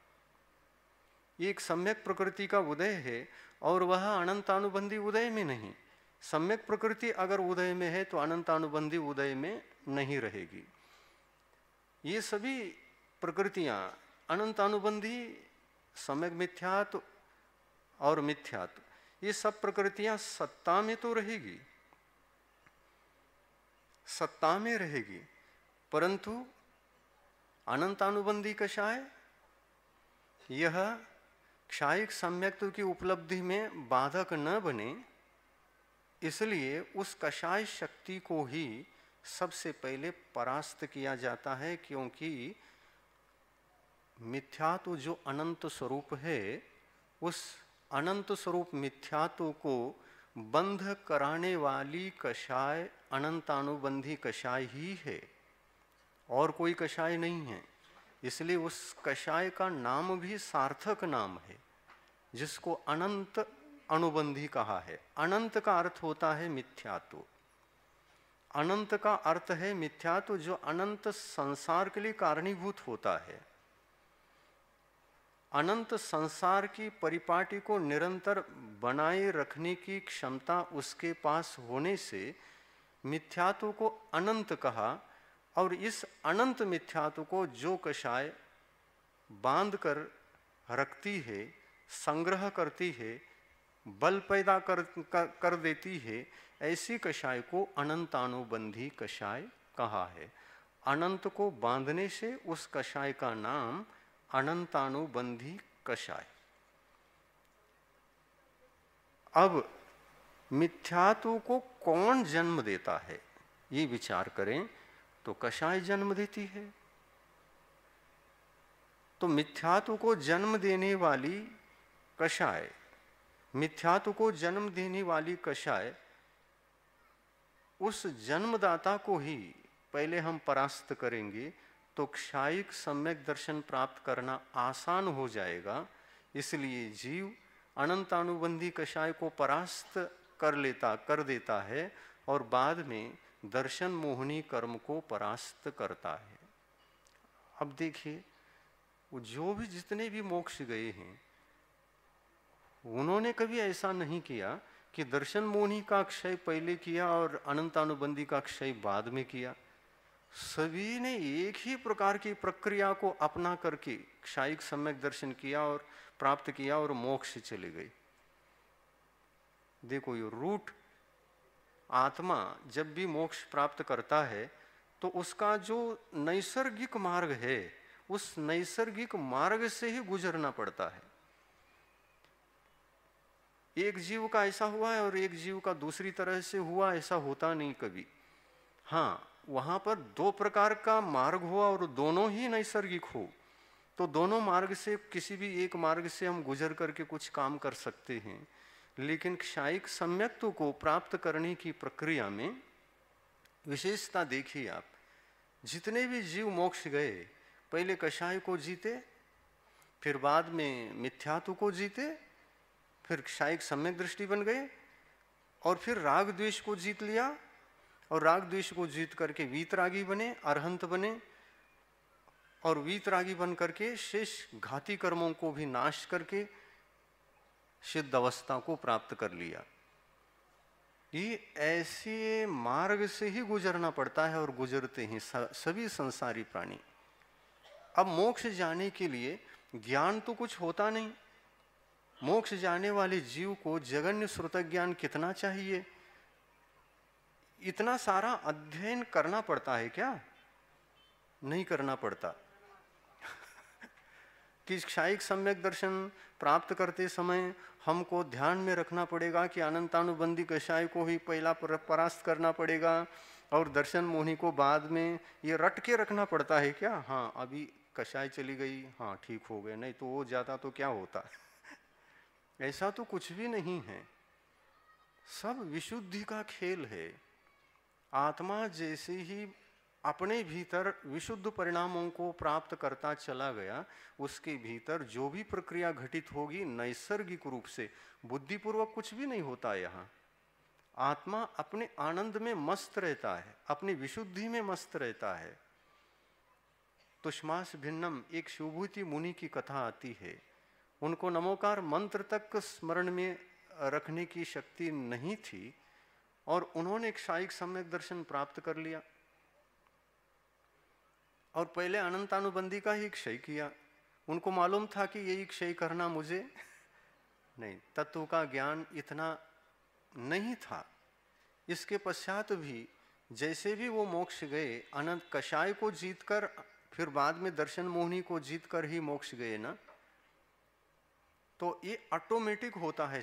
A: एक सम्यक प्रकृति का उदय है, और वह अनंतानुबंधी उदय में नहीं। सम्यक प्रकृति अगर उदय में है तो अनंतानुबंधी उदय में नहीं रहेगी। ये सभी प्रकृतियां अनंतानुबंधी, सम्यक मिथ्यात्व और मिथ्यात्व, ये सब प्रकृतियां सत्ता में तो रहेगी, सत्ता में रहेगी, परंतु अनंतानुबंधी कषाय यह क्षायिक सम्यक्त्व की उपलब्धि में बाधक न बने, इसलिए उस कषाय शक्ति को ही सबसे पहले परास्त किया जाता है। क्योंकि मिथ्यात्व जो अनंत स्वरूप है, उस अनंत स्वरूप मिथ्यात्व को बंध कराने वाली कषाय अनंतानुबंधी कषाय ही है, और कोई कषाय नहीं है। इसलिए उस कषाय का नाम भी सार्थक नाम है, जिसको अनंत अनुबंधी कहा है। अनंत का अर्थ होता है मिथ्यात्व, अनंत का अर्थ है मिथ्यात्व, जो अनंत संसार के लिए कारणीभूत होता है। अनंत संसार की परिपाटी को निरंतर बनाए रखने की क्षमता उसके पास होने से मिथ्यात्व को अनंत कहा। और इस अनंत मिथ्यात्व को जो कषाय बांध कर रखती है, संग्रह करती है, बल पैदा कर देती है, ऐसी कषाय को अनंतानुबंधी कषाय कहा है। अनंत को बांधने से उस कषाय का नाम अनंतानुबंधी कषाय। अब मिथ्यात्व को कौन जन्म देता है, ये विचार करें तो कषाय जन्म देती है। तो मिथ्यात्व को जन्म देने वाली कषाय, मिथ्यात्व को जन्म देने वाली कषाय, उस जन्मदाता को ही पहले हम परास्त करेंगे तो क्षायिक सम्यक दर्शन प्राप्त करना आसान हो जाएगा। इसलिए जीव अनंतानुबंधी कषाय को परास्त कर देता है और बाद में दर्शन मोहिनी कर्म को परास्त करता है। अब देखिए, जो भी जितने भी मोक्ष गए हैं, उन्होंने कभी ऐसा नहीं किया कि दर्शन मोहिनी का क्षय पहले किया और अनंतानुबंधी का क्षय बाद में किया। सभी ने एक ही प्रकार की प्रक्रिया को अपना करके क्षायिक सम्यक दर्शन किया और प्राप्त किया और मोक्ष चले गए। देखो, ये रूट आत्मा जब भी मोक्ष प्राप्त करता है तो उसका जो नैसर्गिक मार्ग है, उस नैसर्गिक मार्ग से ही गुजरना पड़ता है। एक जीव का ऐसा हुआ है और एक जीव का दूसरी तरह से हुआ, ऐसा होता नहीं कभी। हाँ, वहां पर दो प्रकार का मार्ग हो और दोनों ही नैसर्गिक हो, तो दोनों मार्ग से किसी भी एक मार्ग से हम गुजर करके कुछ काम कर सकते हैं। लेकिन क्षायिक सम्यक्त्व को प्राप्त करने की प्रक्रिया में विशेषता देखिए आप, जितने भी जीव मोक्ष गए पहले कषाय को जीते, फिर बाद में मिथ्यात्व को जीते, फिर क्षायिक सम्यक दृष्टि बन गए, और फिर राग द्वेष को जीत लिया, और राग द्वेष को जीत करके वीतरागी बने, अरहंत बने, और वीतरागी बन करके शेष घाती कर्मों को भी नाश करके सिद्ध अवस्था को प्राप्त कर लिया। ये ऐसे मार्ग से ही गुजरना पड़ता है, और गुजरते हैं सभी संसारी प्राणी। अब मोक्ष जाने के लिए ज्ञान तो कुछ होता नहीं। मोक्ष जाने वाले जीव को जगन्य श्रुत ज्ञान कितना चाहिए? इतना सारा अध्ययन करना पड़ता है क्या? नहीं करना पड़ता। कि क्षायिक सम्यक दर्शन प्राप्त करते समय हमको ध्यान में रखना पड़ेगा कि अनंतानुबंधी कषाय को ही पहला परास्त करना पड़ेगा, और दर्शन मोहिनी को बाद में। ये रट के रखना पड़ता है क्या? हाँ, अभी कषाय चली गई, हाँ ठीक हो गए, नहीं तो वो जाता तो क्या होता। ऐसा तो कुछ भी नहीं है। सब विशुद्धि का खेल है। आत्मा जैसे ही अपने भीतर विशुद्ध परिणामों को प्राप्त करता चला गया, उसके भीतर जो भी प्रक्रिया घटित होगी नैसर्गिक रूप से, बुद्धिपूर्वक कुछ भी नहीं होता। यहाँ आत्मा अपने आनंद में मस्त रहता है, अपनी विशुद्धि में मस्त रहता है। तुष्मास भिन्नम, एक शिवभूति मुनि की कथा आती है। उनको नमोकार मंत्र तक स्मरण में रखने की शक्ति नहीं थी, और उन्होंने क्षायिक सम्यक दर्शन प्राप्त कर लिया, और पहले अनंतानुबंधी का ही क्षय किया। उनको मालूम था कि यही क्षय करना मुझे नहीं, तत्व का ज्ञान इतना नहीं था। इसके पश्चात भी जैसे भी वो मोक्ष गए, अनंत कषाय को जीतकर, फिर बाद में दर्शन मोहिनी को जीतकर ही मोक्ष गए ना, तो ये ऑटोमेटिक होता है।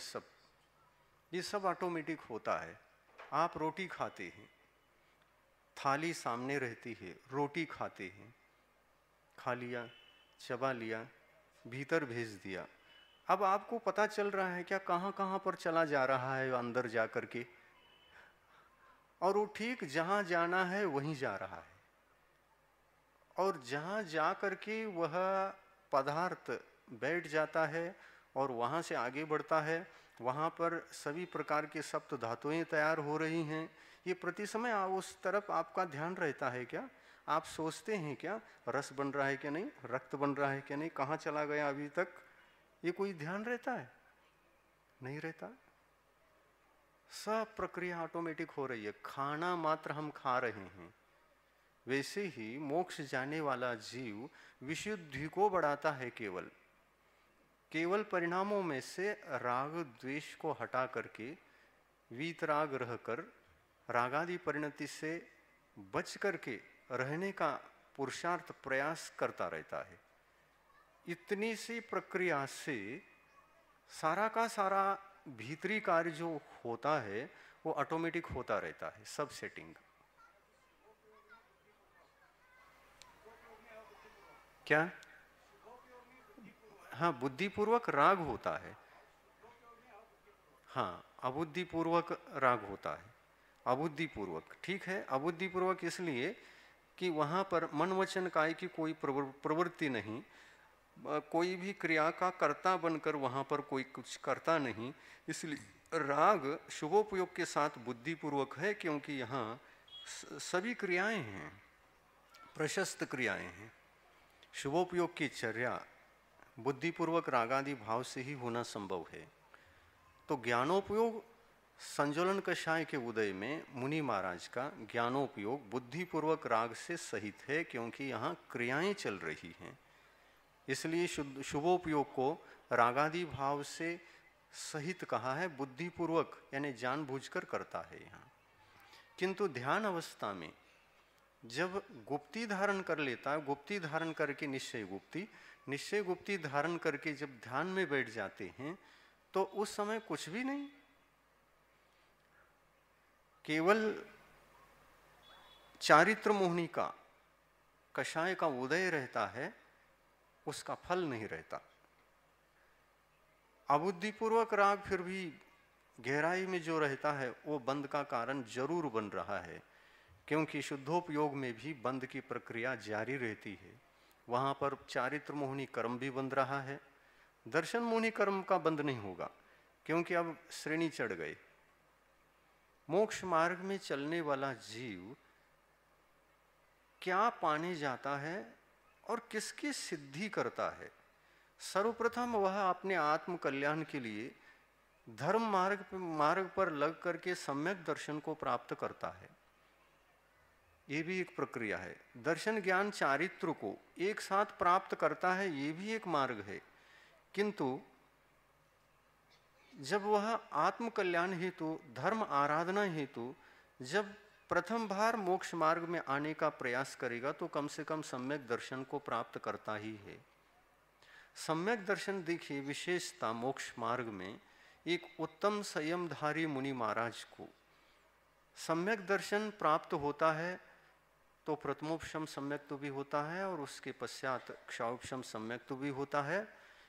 A: ये सब ऑटोमेटिक होता है। आप रोटी खाते हैं, थाली सामने रहती है, रोटी खाते हैं, खा लिया, चबा लिया, भीतर भेज दिया। अब आपको पता चल रहा है क्या कहाँ कहाँ पर चला जा रहा है अंदर जा कर के, और वो ठीक जहाँ जाना है वहीं जा रहा है, और जहाँ जा कर के वह पदार्थ बैठ जाता है और वहाँ से आगे बढ़ता है, वहाँ पर सभी प्रकार के सप्त धातुएं तैयार हो रही हैं। ये प्रति समय उस तरफ आपका ध्यान रहता है क्या? आप सोचते हैं क्या रस बन रहा है क्या नहीं, रक्त बन रहा है क्या नहीं, कहाँ चला गया अभी तक? ये कोई ध्यान रहता है? नहीं रहता। सब प्रक्रिया ऑटोमेटिक हो रही है, खाना मात्र हम खा रहे हैं। वैसे ही मोक्ष जाने वाला जीव विशुद्धि को बढ़ाता है, केवल परिणामों में से राग द्वेष को हटा करके वीतराग रहकर रागादि परिणति से बच करके रहने का पुरुषार्थ प्रयास करता रहता है। इतनी सी प्रक्रिया से सारा का सारा भीतरी कार्य जो होता है वो ऑटोमेटिक होता रहता है, सब सेटिंग। क्या? हाँ, बुद्धिपूर्वक राग होता है। हाँ, अबुद्धिपूर्वक राग होता है। अबुद्धिपूर्वक, ठीक है, अबुद्धिपूर्वक इसलिए कि वहाँ पर मन वचन काय की कोई प्रवृत्ति नहीं, कोई भी क्रिया का कर्ता बनकर वहाँ पर कोई कुछ करता नहीं, इसलिए राग शुभोपयोग के साथ बुद्धिपूर्वक है, क्योंकि यहाँ सभी क्रियाएं हैं, प्रशस्त क्रियाएं हैं। शुभोपयोग की चर्या बुद्धिपूर्वक रागादि भाव से ही होना संभव है। तो ज्ञानोपयोग संज्वलन कषाय के उदय में मुनि महाराज का ज्ञानोपयोग बुद्धिपूर्वक राग से सहित है, क्योंकि यहाँ क्रियाएं चल रही हैं, इसलिए शुभोपयोग को रागादि भाव से सहित कहा है, बुद्धिपूर्वक यानी जानबूझकर करता है यहाँ। किंतु ध्यान अवस्था में जब गुप्ती धारण कर लेता है, गुप्ती धारण करके निश्चय गुप्ती धारण करके जब ध्यान में बैठ जाते हैं, तो उस समय कुछ भी नहीं, केवल चारित्र मोहिनी का कषाय का उदय रहता है, उसका फल नहीं रहता। अबुद्धिपूर्वक राग फिर भी गहराई में जो रहता है वो बंध का कारण जरूर बन रहा है, क्योंकि शुद्धोपयोग में भी बंध की प्रक्रिया जारी रहती है। वहाँ पर चारित्र मोहनी कर्म भी बंध रहा है। दर्शन मोहनी कर्म का बंध नहीं होगा, क्योंकि अब श्रेणी चढ़ गए। मोक्ष मार्ग में चलने वाला जीव क्या पाने जाता है और किसकी सिद्धि करता है? सर्वप्रथम वह अपने आत्म कल्याण के लिए धर्म मार्ग पर लग करके सम्यक दर्शन को प्राप्त करता है। ये भी एक प्रक्रिया है। दर्शन ज्ञान चारित्र को एक साथ प्राप्त करता है, ये भी एक मार्ग है। किंतु जब वह आत्म कल्याण हेतु, धर्म आराधना हेतु जब प्रथम बार मोक्ष मार्ग में आने का प्रयास करेगा तो कम से कम सम्यक दर्शन को प्राप्त करता ही है। सम्यक दर्शन देखिए, विशेषता मोक्ष मार्ग में एक उत्तम संयमधारी मुनि महाराज को सम्यक दर्शन प्राप्त होता है तो प्रथमोपशम सम्यक तो भी होता है और उसके पश्चात क्षाउपशम सम्यक तो भी होता है।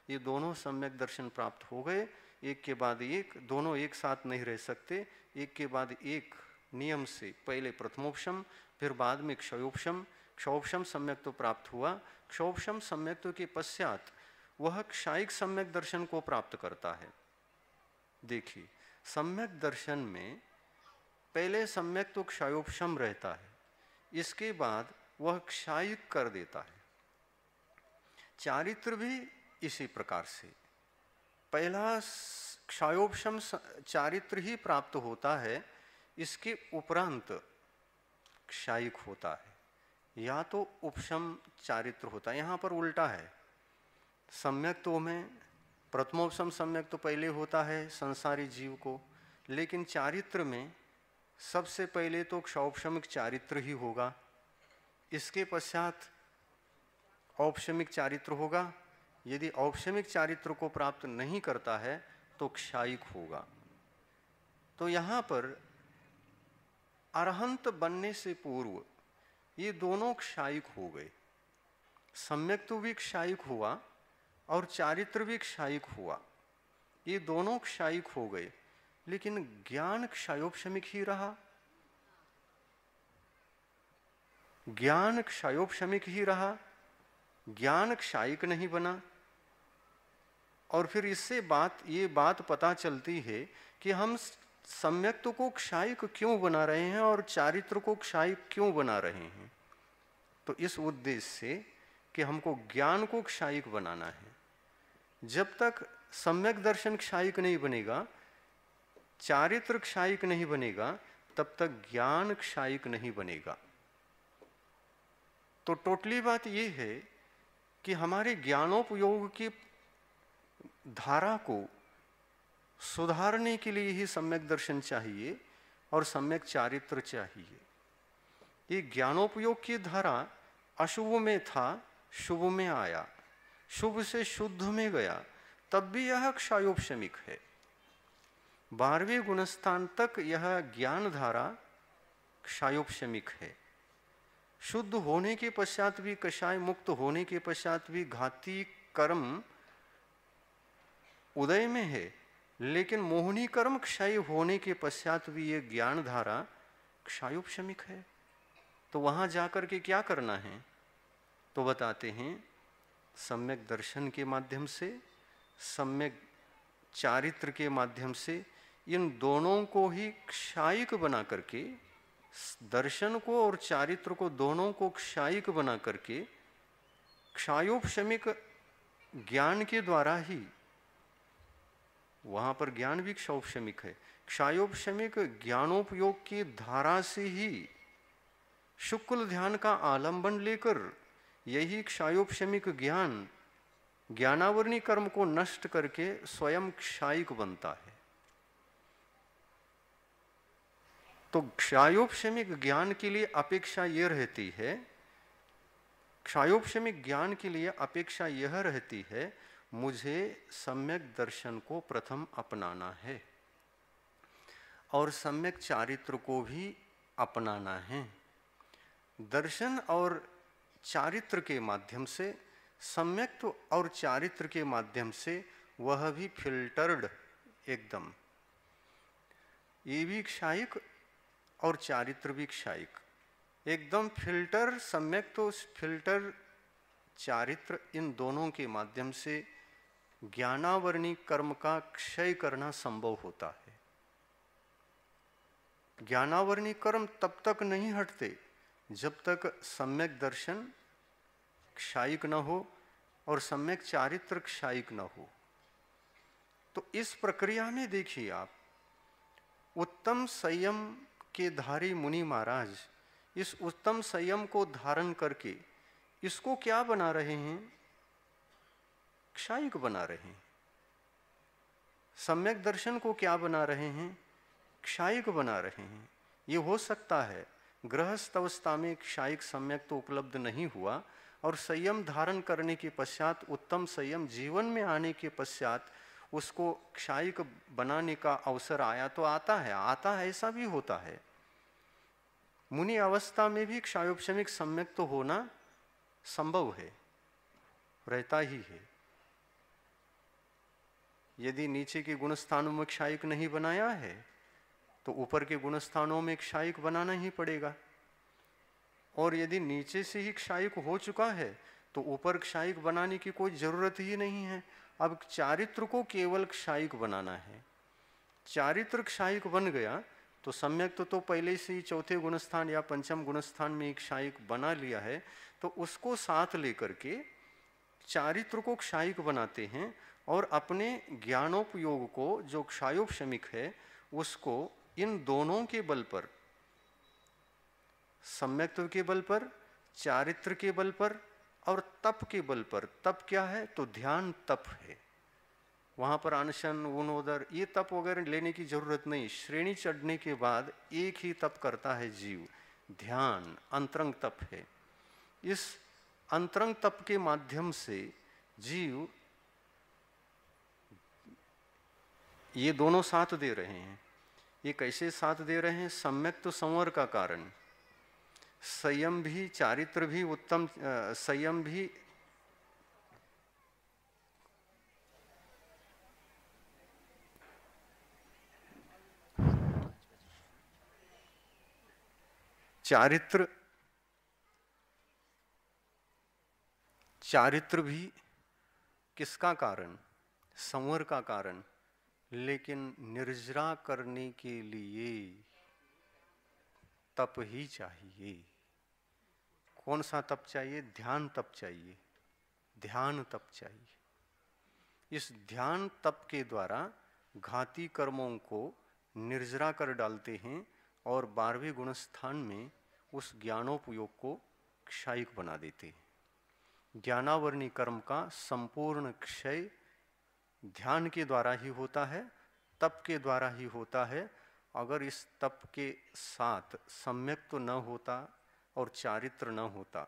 A: ये दोनों सम्यक दर्शन प्राप्त हो गए, एक के बाद एक, दोनों एक साथ नहीं रह सकते, एक के बाद एक नियम से पहले प्रथमोपशम फिर बाद में क्षयोपशम। क्षयोपशम सम्यक तो प्राप्त हुआ, क्षयोपशम सम्यक तो के पश्चात वह क्षायिक सम्यक दर्शन को प्राप्त करता है। देखिए, सम्यक दर्शन में पहले सम्यक तो क्षयोपशम रहता है, इसके बाद वह क्षायिक कर देता है। चारित्र भी इसी प्रकार से पहला क्षयोपशम चारित्र ही प्राप्त होता है, इसके उपरांत क्षायिक होता है, या तो उपशम चारित्र होता है। यहाँ पर उल्टा है, सम्यक तो में प्रथमोपशम सम्यक तो पहले होता है संसारी जीव को, लेकिन चारित्र में सबसे पहले तो क्षौपशमिक चारित्र ही होगा, इसके पश्चात औपशमिक चारित्र होगा। यदि औपशमिक चारित्र को प्राप्त नहीं करता है तो क्षायिक होगा। तो यहाँ पर अरहंत बनने से पूर्व ये दोनों क्षायिक हो गए। सम्यक तो भी क्षायिक हुआ और चारित्र भी क्षायिक हुआ, ये दोनों क्षायिक हो गए, लेकिन ज्ञान क्षयोपशमिक ही रहा। ज्ञान क्षयोपशमिक ही रहा, ज्ञान क्षायिक नहीं बना। और फिर इससे ये बात पता चलती है कि हम सम्यक को क्षायिक क्यों बना रहे हैं और चारित्र को क्षायिक क्यों बना रहे हैं। तो इस उद्देश्य से कि हमको ज्ञान को क्षायिक बनाना है। जब तक सम्यक दर्शन क्षायिक नहीं बनेगा, चारित्र क्षायिक नहीं बनेगा, तब तक ज्ञान क्षायिक नहीं बनेगा। तो टोटली बात यह है कि हमारे ज्ञानोपयोग की धारा को सुधारने के लिए ही सम्यक दर्शन चाहिए और सम्यक चारित्र चाहिए। ये ज्ञानोपयोग की धारा अशुभ में था, शुभ में आया, शुभ से शुद्ध में गया, तब भी यह क्षयोपशमिक है। 12वें गुणस्थान तक यह ज्ञान धारा क्षयोपशमिक है। शुद्ध होने के पश्चात भी, कषाय मुक्त होने के पश्चात भी घाती कर्म उदय में है, लेकिन मोहनी कर्म क्षय होने के पश्चात भी ये ज्ञान धारा क्षयोपशमिक है। तो वहां जाकर के क्या करना है? तो बताते हैं, सम्यक दर्शन के माध्यम से, सम्यक चारित्र के माध्यम से, इन दोनों को ही क्षायिक बना करके, दर्शन को और चारित्र को दोनों को क्षायिक बना करके, क्षयोपशमिक ज्ञान के द्वारा ही, वहां पर ज्ञान भी क्षयोपशमिक है, क्षयोपशमिक ज्ञानोपयोग की धारा से ही शुक्ल ध्यान का आलंबन लेकर यही क्षयोपशमिक ज्ञान ज्ञानावरणी कर्म को नष्ट करके स्वयं क्षायिक बनता है। तो क्षयोपशमिक ज्ञान के लिए अपेक्षा यह रहती है, क्षयोपशमिक ज्ञान के लिए अपेक्षा यह रहती है, मुझे सम्यक दर्शन को प्रथम अपनाना है और सम्यक चारित्र को भी अपनाना है। दर्शन और चारित्र के माध्यम से, सम्यक और चारित्र के माध्यम से वह भी फिल्टर्ड एकदम ये भी क्षायिक और चारित्र भी क्षायिक। एकदम फिल्टर सम्यक, तो फिल्टर चारित्र इन दोनों के माध्यम से ज्ञानावरणी कर्म का क्षय करना संभव होता है। ज्ञानावरणी कर्म तब तक नहीं हटते जब तक सम्यक दर्शन क्षायिक न हो और सम्यक चारित्र क्षायिक न हो। तो इस प्रक्रिया में देखिए आप, उत्तम संयम के धारी मुनि महाराज इस उत्तम संयम को धारण करके इसको क्या बना रहे हैं? क्षायिक बना रहे हैं। सम्यक दर्शन को क्या बना रहे हैं? क्षायिक बना रहे हैं। ये हो सकता है गृहस्थ अवस्था में क्षायिक सम्यक तो उपलब्ध नहीं हुआ, और संयम धारण करने के पश्चात, उत्तम संयम जीवन में आने के पश्चात उसको क्षायिक बनाने का अवसर आया तो आता है, ऐसा भी होता है। मुनि अवस्था में भी क्षायोपशमिक सम्यक तो होना संभव है, रहता ही है। यदि नीचे के गुण स्थानों में क्षायिक नहीं बनाया है तो ऊपर के गुण स्थानों में क्षायिक बनाना ही पड़ेगा, और यदि नीचे से ही क्षायिक हो चुका है तो ऊपर क्षायिक बनाने की कोई जरूरत ही नहीं है। अब चारित्र को केवल क्षायिक बनाना है। चारित्र क्षायिक बन गया तो सम्यक तो पहले से ही चौथे गुणस्थान या पंचम गुणस्थान में एक क्षायिक बना लिया है, तो उसको साथ लेकर के चारित्र को क्षायिक बनाते हैं, और अपने ज्ञानोपयोग को जो क्षायोपशमिक है उसको इन दोनों के बल पर, सम्यक्त्व के बल पर, चारित्र के बल पर और तप के बल पर। तप क्या है? तो ध्यान तप है। वहां पर अनशन, ऊनोदर, ये तप वगैरह लेने की जरूरत नहीं। श्रेणी चढ़ने के बाद एक ही तप करता है जीव, ध्यान, अंतरंग तप है। इस अंतरंग तप के माध्यम से जीव ये दोनों साथ दे रहे हैं। ये कैसे साथ दे रहे हैं? सम्यक तो संवर का कारण, संयम भी, चारित्र भी, उत्तम संयम भी, चारित्र भी किसका कारण? संवर का कारण। लेकिन निर्जरा करने के लिए तप ही चाहिए। कौन सा तप चाहिए? ध्यान तप चाहिए, ध्यान तप चाहिए। इस ध्यान तप के द्वारा घाती कर्मों को निर्जरा कर डालते हैं और 12वें गुण स्थान में उस ज्ञानोपयोग को क्षायिक बना देते हैं। ज्ञानावरणी कर्म का संपूर्ण क्षय ध्यान के द्वारा ही होता है, तप के द्वारा ही होता है। अगर इस तप के साथ सम्यक तो न होता और चारित्र न होता,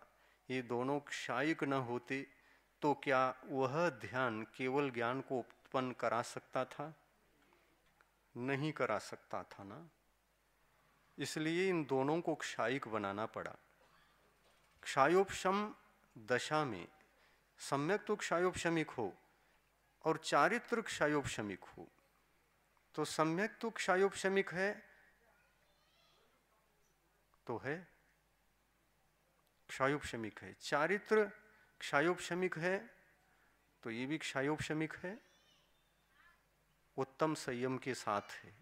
A: ये दोनों क्षायिक न होते, तो क्या वह ध्यान केवल ज्ञान को उत्पन्न करा सकता था? नहीं करा सकता था ना। इसलिए इन दोनों को क्षायिक बनाना पड़ा। क्षायोपशम दशा में सम्यक तो क्षायोपशमिक हो और चारित्र क्षायोपशमिक हो, तो सम्यक तो क्षायोपशमिक है तो है, क्षायोपशमिक है। चारित्र क्षायोपशमिक है तो ये भी क्षायोपशमिक है, उत्तम संयम के साथ है।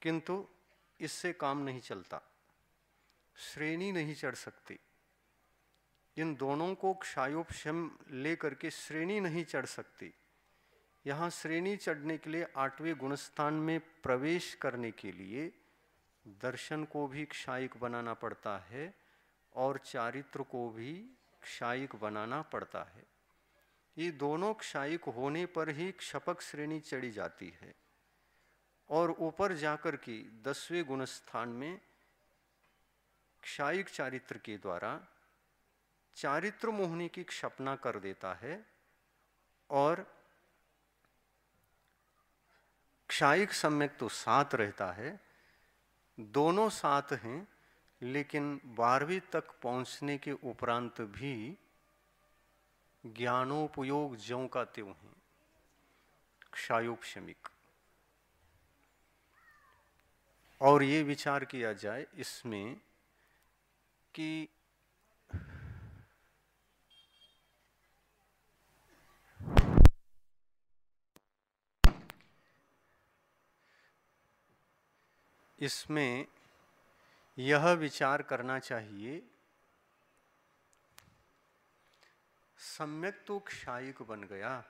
A: किंतु इससे काम नहीं चलता, श्रेणी नहीं चढ़ सकती। इन दोनों को क्षायोपशम लेकर के श्रेणी नहीं चढ़ सकती। यहाँ श्रेणी चढ़ने के लिए 8वें गुणस्थान में प्रवेश करने के लिए दर्शन को भी क्षायिक बनाना पड़ता है और चारित्र को भी क्षायिक बनाना पड़ता है। ये दोनों क्षायिक होने पर ही क्षपक श्रेणी चढ़ी जाती है, और ऊपर जाकर के 10वें गुणस्थान में क्षायिक चारित्र के द्वारा चारित्र मोहनी की क्षपना कर देता है, और क्षायिक सम्यक तो साथ रहता है, दोनों साथ हैं, लेकिन 12वीं तक पहुंचने के उपरांत भी ज्ञानोपयोग ज्यों का त्यों है, क्षायोपशमिक। और ये विचार किया जाए इसमें कि इसमें यह विचार करना चाहिए, सम्यक तो क्षायिक बन गया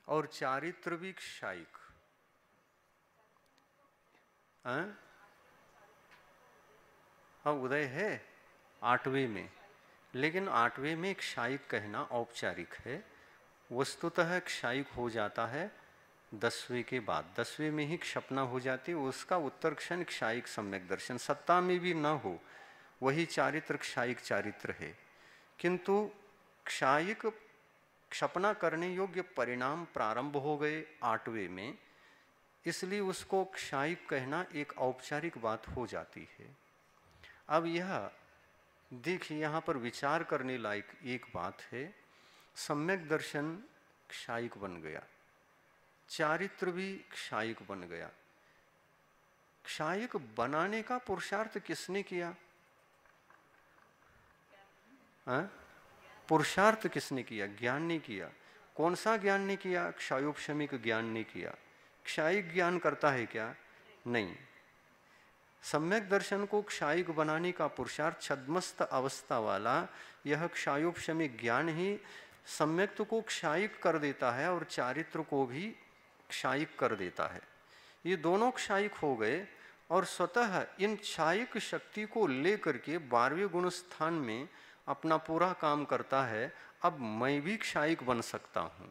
A: और चारित्र भी क्षायिक। हाँ, उदय है 8वें में, लेकिन 8वें में क्षायिक कहना औपचारिक है। वस्तुतः क्षायिक हो जाता है 10वें के बाद। 10वें में ही क्षपना हो जाती है, उसका उत्तर क्षण क्षायिक सम्यक दर्शन। सत्ता में भी न हो, वही चारित्र क्षायिक चारित्र है। किंतु क्षायिक क्षपना करने योग्य परिणाम प्रारंभ हो गए 8वें में, इसलिए उसको क्षायिक कहना एक औपचारिक बात हो जाती है। अब यह देखिए, यहाँ पर विचार करने लायक एक बात है, सम्यक दर्शन क्षायिक बन गया, चारित्र भी क्षायिक बन गया। क्षायिक बनाने का पुरुषार्थ किसने किया? पुरुषार्थ किसने किया? ज्ञान ने किया। कौन सा ज्ञान ने किया? क्षयोपशमिक ज्ञान ने किया। क्षायिक ज्ञान करता है क्या? नहीं। सम्यक दर्शन को क्षायिक बनाने का पुरुषार्थ छद्मस्त अवस्था वाला यह क्षयोपशमिक ज्ञान ही सम्यक्त को क्षायिक कर देता है और चारित्र को भी क्षायिक कर देता है। ये दोनों क्षायिक हो गए और स्वतः इन क्षायिक शक्ति को लेकर के 12वें गुण स्थान में अपना पूरा काम करता है। अब मैं भी क्षायिक बन सकता हूँ।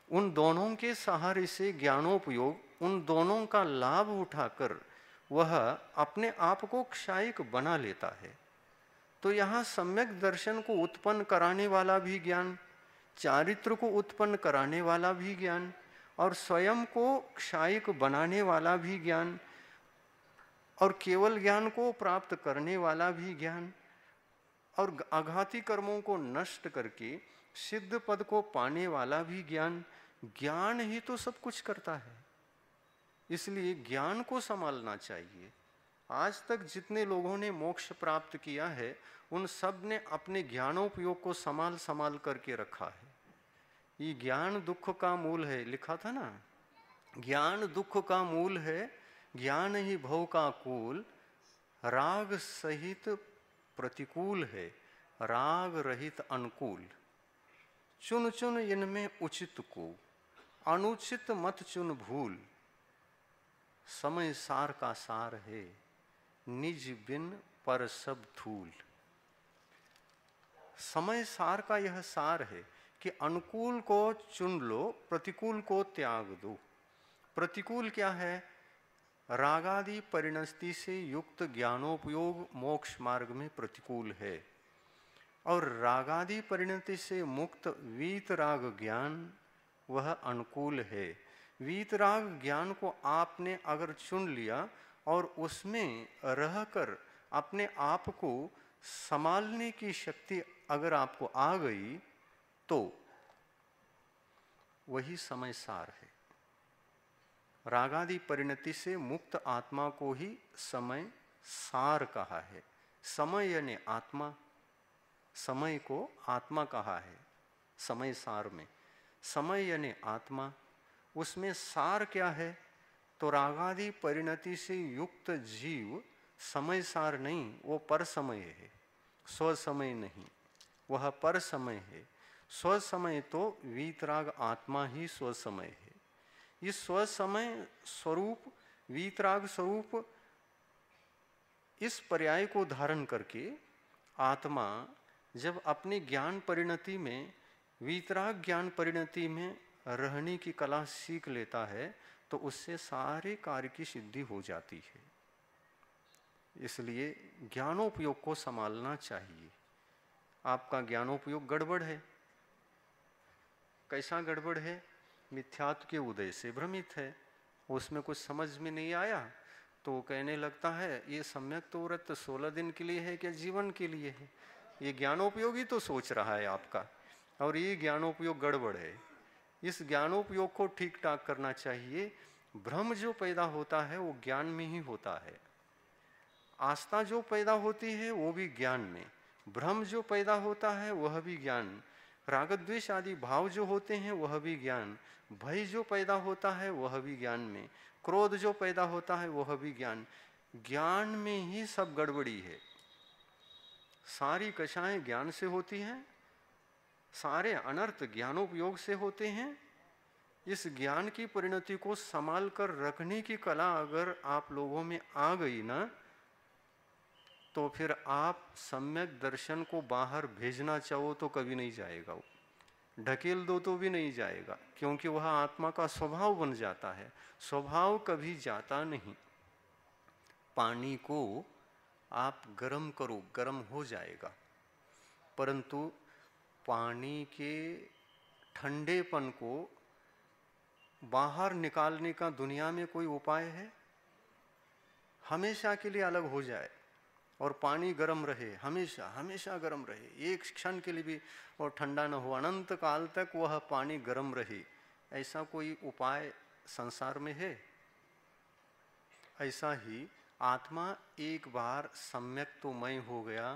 A: उन दोनों के सहारे से ज्ञानोपयोग, उन दोनों का लाभ उठाकर वह अपने आप को क्षायिक बना लेता है। तो यहाँ सम्यक दर्शन को उत्पन्न कराने वाला भी ज्ञान, चारित्र को उत्पन्न कराने वाला भी ज्ञान और स्वयं को क्षायिक बनाने वाला भी ज्ञान और केवल ज्ञान को प्राप्त करने वाला भी ज्ञान और आघाती कर्मों को नष्ट करके सिद्ध पद को पाने वाला भी ज्ञान, ज्ञान ही तो सब कुछ करता है। इसलिए ज्ञान को संभालना चाहिए। आज तक जितने लोगों ने मोक्ष प्राप्त किया है, उन सब ने अपने ज्ञानोपयोग को संभाल करके रखा है। ये ज्ञान दुख का मूल है, लिखा था ना, ज्ञान दुख का मूल है, ज्ञान ही भव का कूल, राग सहित प्रतिकूल है, राग रहित अनुकूल। चुन चुन इनमें उचित को, अनुचित मत चुन भूल, समय सार का सार है, निज बिन पर सब धूल। समय सार का यह सार है कि अनुकूल को चुन लो, प्रतिकूल को त्याग दो। प्रतिकूल क्या है? रागादि परिणति से युक्त ज्ञानोपयोग मोक्ष मार्ग में प्रतिकूल है और रागादि परिणति से मुक्त वीतराग ज्ञान वह अनुकूल है। वीतराग ज्ञान को आपने अगर चुन लिया और उसमें रहकर अपने आप को संभालने की शक्ति अगर आपको आ गई, तो वही समय सार है। रागादि परिणति से मुक्त आत्मा को ही समय सार कहा है। समय यानी आत्मा, समय को आत्मा कहा है समय सार में। समय यानी आत्मा, उसमें सार क्या है? तो रागादि परिणति से युक्त जीव समय सार नहीं, वो पर समय है, स्व समय नहीं, वह पर समय है। स्व समय तो वीतराग आत्मा ही स्व समय है। इस स्व समय स्वरूप, वीतराग स्वरूप, इस पर्याय को धारण करके आत्मा जब अपनी ज्ञान परिणति में, वीतराग ज्ञान परिणति में रहने की कला सीख लेता है, तो उससे सारे कार्य की सिद्धि हो जाती है। इसलिए ज्ञानोपयोग को संभालना चाहिए। आपका ज्ञानोपयोग गड़बड़ है। कैसा गड़बड़ है? मिथ्यात्व के उदय से भ्रमित है, उसमें कुछ समझ में नहीं आया तो कहने लगता है ये सम्यक तो व्रत 16 दिन के लिए है क्या जीवन के लिए है? ये ज्ञानोपयोगी तो सोच रहा है आपका, और ये ज्ञानोपयोग गड़बड़ है। इस ज्ञानोपयोग को ठीक ठाक करना चाहिए। भ्रम जो पैदा होता है वो ज्ञान में ही होता है, आस्था जो पैदा होती है वो भी ज्ञान में, भ्रम जो पैदा होता है वह भी ज्ञान, राग द्वेष आदि भाव जो होते हैं वह भी ज्ञान, भय जो पैदा होता है वह भी ज्ञान में, क्रोध जो पैदा होता है वह भी ज्ञान। ज्ञान में ही सब गड़बड़ी है। सारी कषाएं ज्ञान से होती हैं, सारे अनर्थ ज्ञानोपयोग से होते हैं। इस ज्ञान की परिणति को संभाल कर रखने की कला अगर आप लोगों में आ गई ना, तो फिर आप सम्यक दर्शन को बाहर भेजना चाहो तो कभी नहीं जाएगा, वो ढकेल दो तो भी नहीं जाएगा, क्योंकि वह आत्मा का स्वभाव बन जाता है। स्वभाव कभी जाता नहीं। पानी को आप गर्म करो, गर्म हो जाएगा, परंतु पानी के ठंडेपन को बाहर निकालने का दुनिया में कोई उपाय है? हमेशा के लिए अलग हो जाए और पानी गर्म रहे, हमेशा हमेशा गर्म रहे, एक क्षण के लिए भी और ठंडा न हो, अनंत काल तक वह पानी गर्म रहे, ऐसा कोई उपाय संसार में है? ऐसा ही आत्मा एक बार सम्यक तो मय हो गया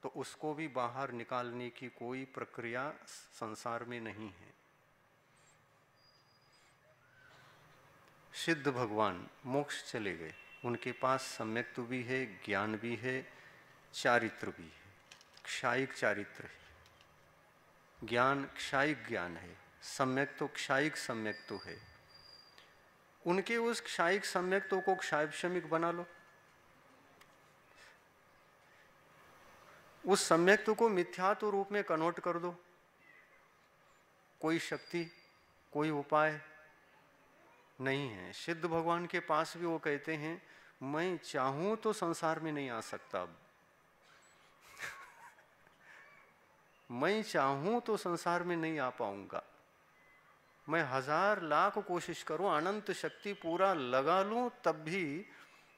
A: तो उसको भी बाहर निकालने की कोई प्रक्रिया संसार में नहीं है। सिद्ध भगवान मोक्ष चले गए, उनके पास सम्यक तो भी है, ज्ञान भी है, चारित्र भी है, क्षायिक चारित्र है। ज्ञान क्षायिक ज्ञान है, सम्यक तो क्षायिक सम्यक तो है। उनके उस क्षायिक सम्यक्तों को क्षायक्षमिक बना लो, उस सम्यक्त्व को मिथ्यात्व रूप में कन्वर्ट कर दो। कोई शक्ति, कोई उपाय नहीं है। सिद्ध भगवान के पास भी वो कहते हैं, मैं चाहूं तो संसार में नहीं आ सकता अब मैं चाहूं तो संसार में नहीं आ पाऊंगा, मैं 1000 लाख कोशिश करूं, अनंत शक्ति पूरा लगा लूं, तब भी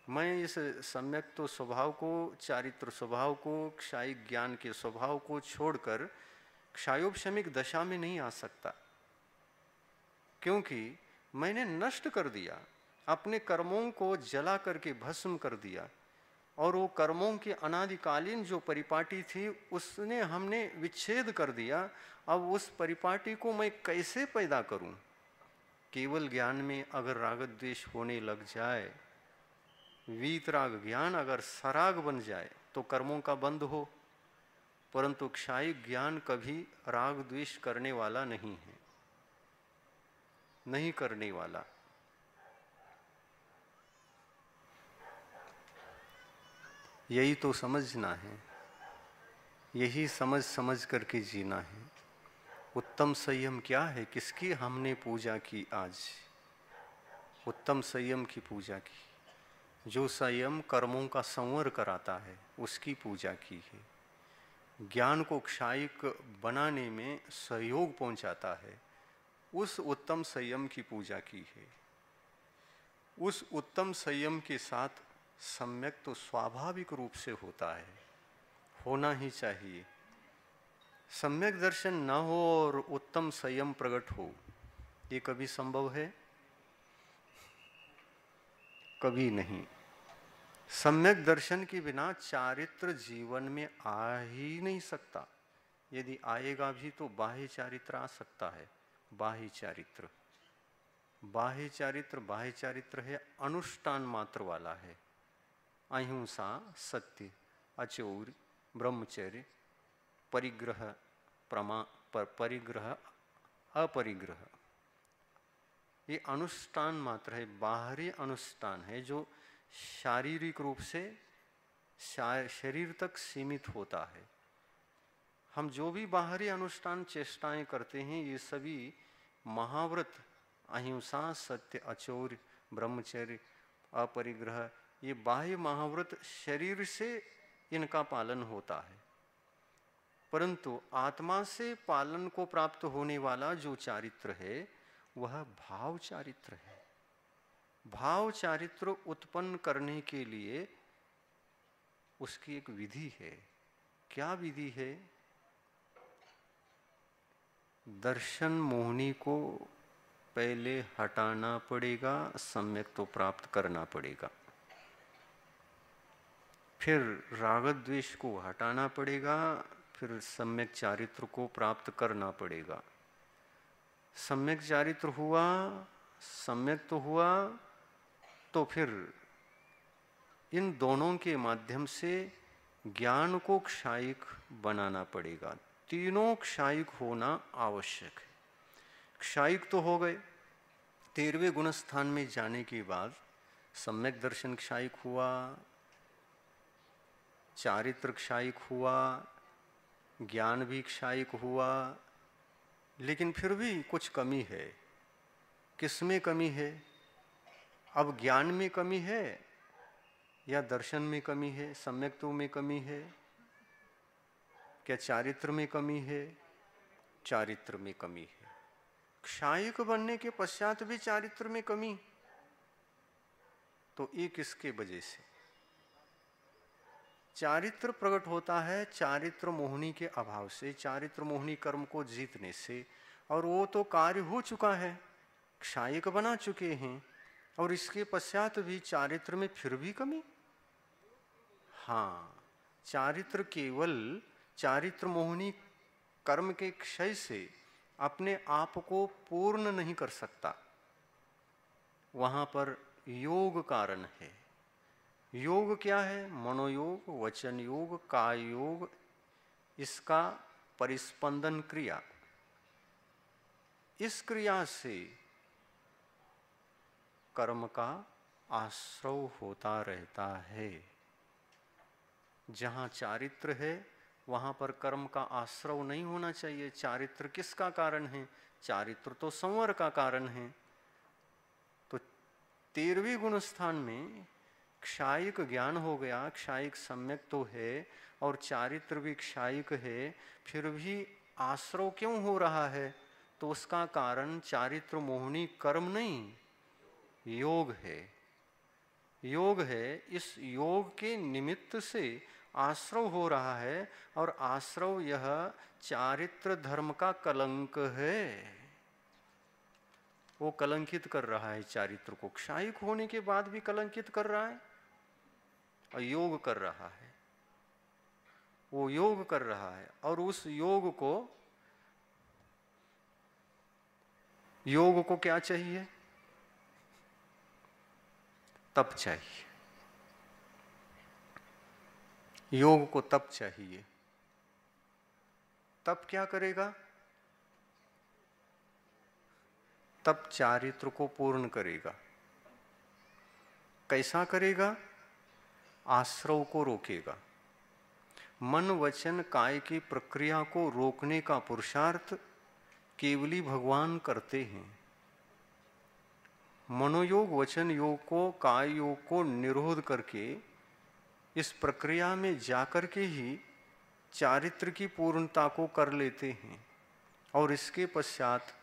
A: मैं इस सम्यक तो स्वभाव को, चारित्र स्वभाव को, क्षायिक ज्ञान के स्वभाव को छोड़कर क्षायोपशमिक दशा में नहीं आ सकता, क्योंकि मैंने नष्ट कर दिया, अपने कर्मों को जला करके भस्म कर दिया, और वो कर्मों की अनादिकालीन जो परिपाटी थी उसने हमने विच्छेद कर दिया। अब उस परिपाटी को मैं कैसे पैदा करूं? केवल ज्ञान में अगर राग द्वेष होने लग जाए, वीतराग ज्ञान अगर सराग बन जाए तो कर्मों का बंध हो, परंतु क्षायिक ज्ञान कभी राग द्वेष करने वाला नहीं है, नहीं करने वाला। यही तो समझना है, यही समझ समझ करके जीना है। उत्तम संयम क्या है? किसकी हमने पूजा की आज? उत्तम संयम की पूजा की। जो संयम कर्मों का संवर कराता है उसकी पूजा की है। ज्ञान को क्षायिक बनाने में सहयोग पहुंचाता है, उस उत्तम संयम की पूजा की है। उस उत्तम संयम के साथ सम्यक तो स्वाभाविक रूप से होता है, होना ही चाहिए। सम्यक दर्शन न हो और उत्तम संयम प्रकट हो, ये कभी संभव है? कभी नहीं। सम्यक दर्शन के बिना चारित्र जीवन में आ ही नहीं सकता। यदि आएगा भी तो बाह्य चारित्र आ सकता है। बाह्य चारित्र, बाह्य चारित्र, बाह्य चारित्र है अनुष्ठान मात्र वाला है। अहिंसा, सत्य, अचौर्य, ब्रह्मचर्य, परिग्रह, परिग्रह, अपरिग्रह, ये अनुष्ठान मात्र है, बाहरी अनुष्ठान है जो शारीरिक रूप से शरीर तक सीमित होता है। हम जो भी बाहरी अनुष्ठान चेष्टाएं करते हैं ये सभी महाव्रत, अहिंसा, सत्य, अचौर्य, ब्रह्मचर्य, अपरिग्रह, ये बाह्य महाव्रत शरीर से इनका पालन होता है। परंतु आत्मा से पालन को प्राप्त होने वाला जो चारित्र है वह भाव चारित्र है। भाव चारित्र उत्पन्न करने के लिए उसकी एक विधि है। क्या विधि है? दर्शन मोहिनी को पहले हटाना पड़ेगा, सम्यक तो प्राप्त करना पड़ेगा। फिर राग द्वेष को हटाना पड़ेगा, फिर सम्यक चारित्र को प्राप्त करना पड़ेगा। सम्यक चारित्र हुआ, सम्यक तो हुआ, तो फिर इन दोनों के माध्यम से ज्ञान को क्षायिक बनाना पड़ेगा। तीनों क्षायिक होना आवश्यक है। क्षायिक तो हो गए। 13वें गुण स्थान में जाने के बाद सम्यक दर्शन क्षायिक हुआ, चारित्र क्षायिक हुआ, ज्ञान भी क्षायिक हुआ, लेकिन फिर भी कुछ कमी है। किसमें कमी है? अब ज्ञान में कमी है या दर्शन में कमी है? सम्यक्त्व में कमी है? क्या चारित्र में कमी है? चारित्र में कमी है। क्षायिक बनने के पश्चात भी चारित्र में कमी, तो ये किसके वजह से? चारित्र प्रकट होता है चारित्र मोहनी के अभाव से, चारित्र मोहनी कर्म को जीतने से, और वो तो कार्य हो चुका है, क्षायिक बना चुके हैं, और इसके पश्चात भी चारित्र में फिर भी कमी। हाँ, चारित्र केवल चारित्र मोहनी कर्म के क्षय से अपने आप को पूर्ण नहीं कर सकता, वहां पर योग कारण है। योग क्या है? मनोयोग, वचन योग, काय योग, इसका परिस्पंदन क्रिया। इस क्रिया से कर्म का आश्रव होता रहता है। जहाँ चारित्र है वहाँ पर कर्म का आश्रव नहीं होना चाहिए। चारित्र किसका कारण है? चारित्र तो संवर का कारण है। तो 13वें गुण स्थान में क्षायिक ज्ञान हो गया, क्षायिक सम्यक तो है, और चारित्र भी क्षायिक है, फिर भी आश्रव क्यों हो रहा है? तो उसका कारण चारित्र मोहनी कर्म नहीं, योग है। योग है। इस योग के निमित्त से आश्रव हो रहा है, और आश्रव यह चारित्र धर्म का कलंक है। वो कलंकित कर रहा है चारित्र को, क्षायिक होने के बाद भी कलंकित कर रहा है, और योग कर रहा है। वो योग कर रहा है, और उस योग को क्या चाहिए? तप चाहिए। योग को तप चाहिए। तप क्या करेगा? तप चारित्र को पूर्ण करेगा। कैसा करेगा? आश्रव को रोकेगा। मन वचन काय की प्रक्रिया को रोकने का पुरुषार्थ केवली भगवान करते हैं। मनोयोग, वचन योग को, काय योग को निरोध करके इस प्रक्रिया में जाकर के ही चारित्र की पूर्णता को कर लेते हैं, और इसके पश्चात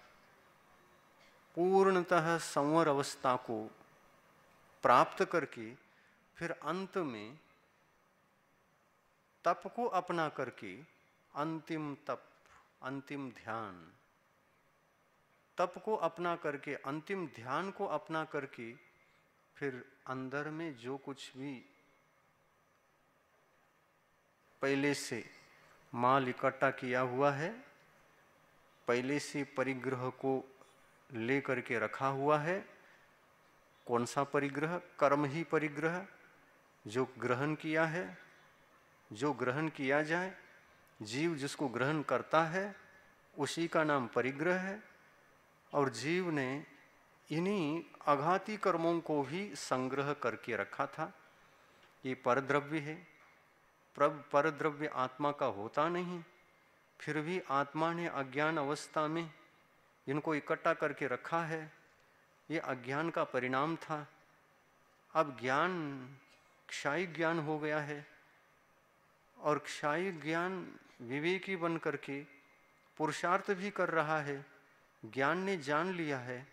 A: पूर्णतः संवर अवस्था को प्राप्त करके फिर अंत में तप को अपना करके अंतिम तप, अंतिम ध्यान, तप को अपना करके, अंतिम ध्यान को अपना करके, फिर अंदर में जो कुछ भी पहले से माल इकट्ठा किया हुआ है, पहले से परिग्रह को ले करके रखा हुआ है। कौन सा परिग्रह? कर्म ही परिग्रह, जो ग्रहण किया है, जो ग्रहण किया जाए, जीव जिसको ग्रहण करता है उसी का नाम परिग्रह है। और जीव ने इन्हीं आघाती कर्मों को भी संग्रह करके रखा था। ये परद्रव्य है। परद्रव्य आत्मा का होता नहीं, फिर भी आत्मा ने अज्ञान अवस्था में इनको इकट्ठा करके रखा है। ये अज्ञान का परिणाम था। अब ज्ञान क्षायिक ज्ञान हो गया है, और क्षायिक ज्ञान विवेकी बन करके पुरुषार्थ भी कर रहा है। ज्ञान ने जान लिया है,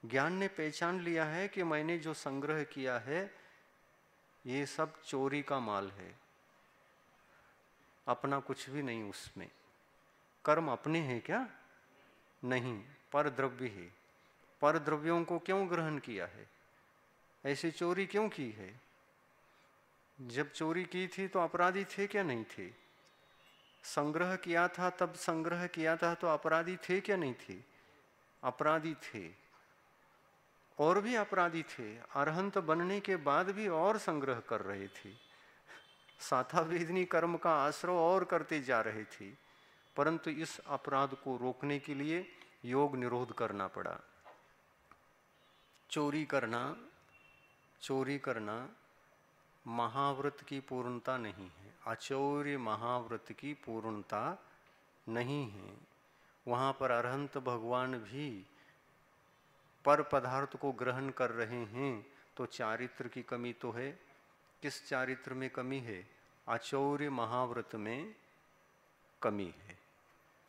A: ज्ञान ने पहचान लिया है कि मैंने जो संग्रह किया है ये सब चोरी का माल है, अपना कुछ भी नहीं उसमें। कर्म अपने हैं क्या? नहीं, पर द्रव्य है। पर द्रव्यों को क्यों ग्रहण किया है, ऐसी चोरी क्यों की है? जब चोरी की थी तो अपराधी थे क्या नहीं थे? संग्रह किया था तब संग्रह किया था तो अपराधी थे क्या नहीं थे? अपराधी थे। और भी अपराधी थे, अरहंत बनने के बाद भी और संग्रह कर रहे थे, साथा वेदनी कर्म का आश्रय और करते जा रहे थे, परंतु इस अपराध को रोकने के लिए योग निरोध करना पड़ा। चोरी करना महाव्रत की पूर्णता नहीं है, अचौर्य महाव्रत की पूर्णता नहीं है। वहाँ पर अरहंत भगवान भी पर पदार्थ को ग्रहण कर रहे हैं, तो चारित्र की कमी तो है। किस चारित्र में कमी है? अचौर्य महाव्रत में कमी है।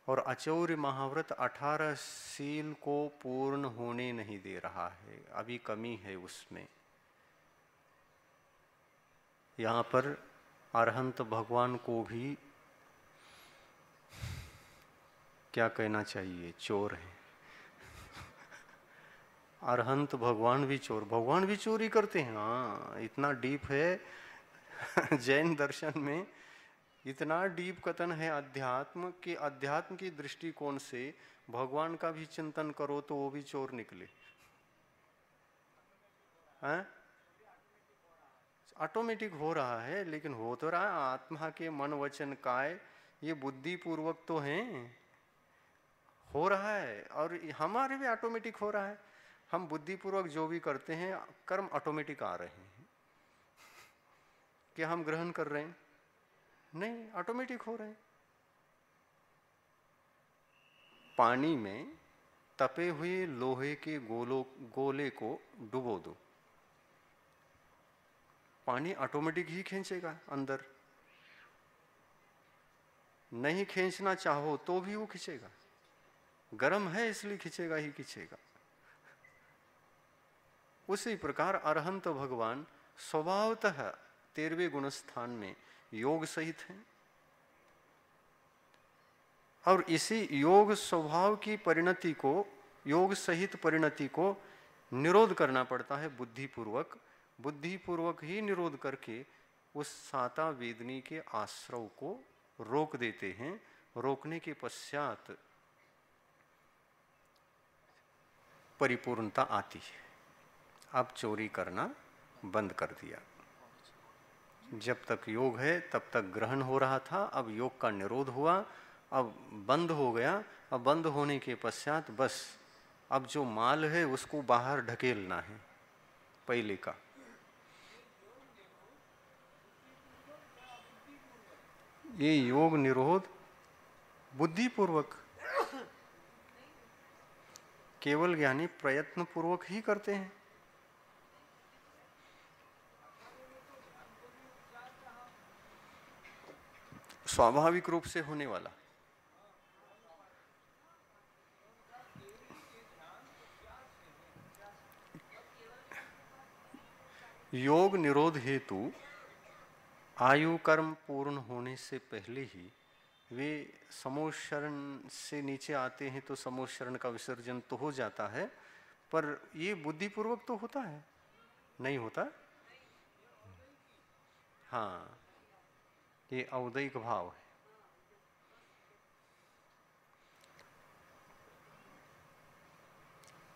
A: और अचौर्य महाव्रत 18 शील को पूर्ण होने नहीं दे रहा है, अभी कमी है उसमें। यहाँ पर अरहंत भगवान को भी क्या कहना चाहिए, चोर है। अरहंत भगवान भी चोर, भगवान भी चोरी करते हैं। हाँ, इतना डीप है जैन दर्शन में, इतना डीप कथन है अध्यात्म के, अध्यात्म की दृष्टिकोण से भगवान का भी चिंतन करो तो वो भी चोर निकले। हैं? ऑटोमेटिक हो रहा है, लेकिन हो तो रहा है आत्मा के मन वचन काय, ये बुद्धि पूर्वक तो हैं, हो रहा है। और हमारे भी ऑटोमेटिक हो रहा है, हम बुद्धि पूर्वक जो भी करते हैं कर्म ऑटोमेटिक आ रहे हैं। क्या हम ग्रहण कर रहे हैं? नहीं, ऑटोमेटिक हो रहे हैं। पानी में तपे हुए लोहे के गोले को डुबो दो, पानी ऑटोमेटिक ही खींचेगा अंदर। नहीं खींचना चाहो तो भी वो खींचेगा, गर्म है इसलिए खींचेगा ही खींचेगा। उसी प्रकार अरहंत भगवान स्वभावतः 13वें गुण स्थान में योग सहित हैं, और इसी योग स्वभाव की परिणति को, योग सहित परिणति को निरोध करना पड़ता है बुद्धिपूर्वक। बुद्धिपूर्वक ही निरोध करके उस साता वेदनी के आश्रव को रोक देते हैं। रोकने के पश्चात परिपूर्णता आती है। अब चोरी करना बंद कर दिया। जब तक योग है तब तक ग्रहण हो रहा था, अब योग का निरोध हुआ, अब बंद हो गया। अब बंद होने के पश्चात बस अब जो माल है उसको बाहर ढकेलना है पहले का। ये योग निरोध बुद्धिपूर्वक, केवल ज्ञानी प्रयत्न पूर्वक ही करते हैं। स्वाभाविक रूप से होने वाला। योग निरोध हेतु आयु कर्म पूर्ण होने से पहले ही वे समोशरण से नीचे आते हैं, तो समोशरण का विसर्जन तो हो जाता है, पर ये बुद्धिपूर्वक तो होता है, नहीं होता? हाँ, ये औदैक भाव है।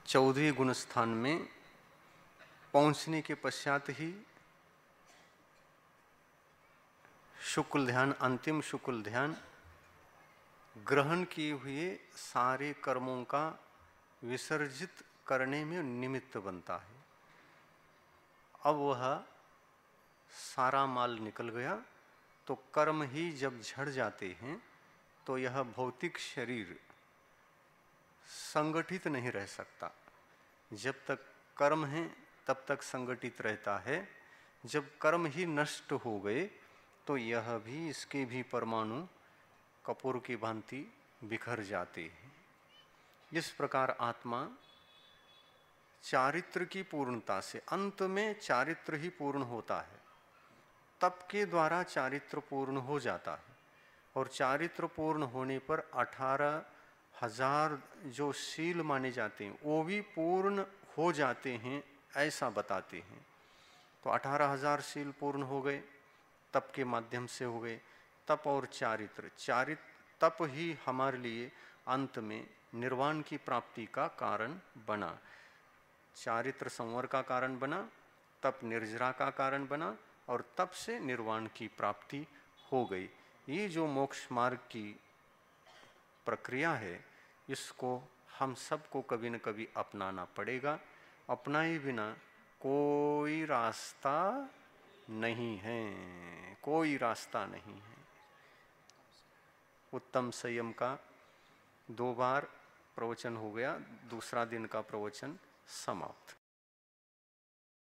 A: चौदहवें गुण स्थान में पहुंचने के पश्चात ही शुक्ल ध्यान, अंतिम शुक्ल ध्यान ग्रहण किए हुए सारे कर्मों का विसर्जित करने में निमित्त बनता है। अब वह सारा माल निकल गया, तो कर्म ही जब झड़ जाते हैं तो यह भौतिक शरीर संगठित नहीं रह सकता। जब तक कर्म है तब तक संगठित रहता है। जब कर्म ही नष्ट हो गए तो यह भी, इसके भी परमाणु कपूर की भांति बिखर जाते हैं। इस प्रकार आत्मा चारित्र की पूर्णता से, अंत में चारित्र ही पूर्ण होता है, तप के द्वारा चारित्र पूर्ण हो जाता है। और चारित्र पूर्ण होने पर 18 1000 जो शील माने जाते हैं वो भी पूर्ण हो जाते हैं, ऐसा बताते हैं। तो 18,000 शील पूर्ण हो गए, तप के माध्यम से हो गए। तप और चारित्र तप ही हमारे लिए अंत में निर्वाण की प्राप्ति का कारण बना। चारित्र संवर का कारण बना, तप निर्जरा का कारण बना, और तप से निर्वाण की प्राप्ति हो गई। ये जो मोक्ष मार्ग की प्रक्रिया है, इसको हम सबको कभी न कभी अपनाना पड़ेगा। अपनाए बिना कोई रास्ता नहीं है, कोई रास्ता नहीं है। उत्तम संयम का 2 बार प्रवचन हो गया, दूसरा दिन का प्रवचन समाप्त।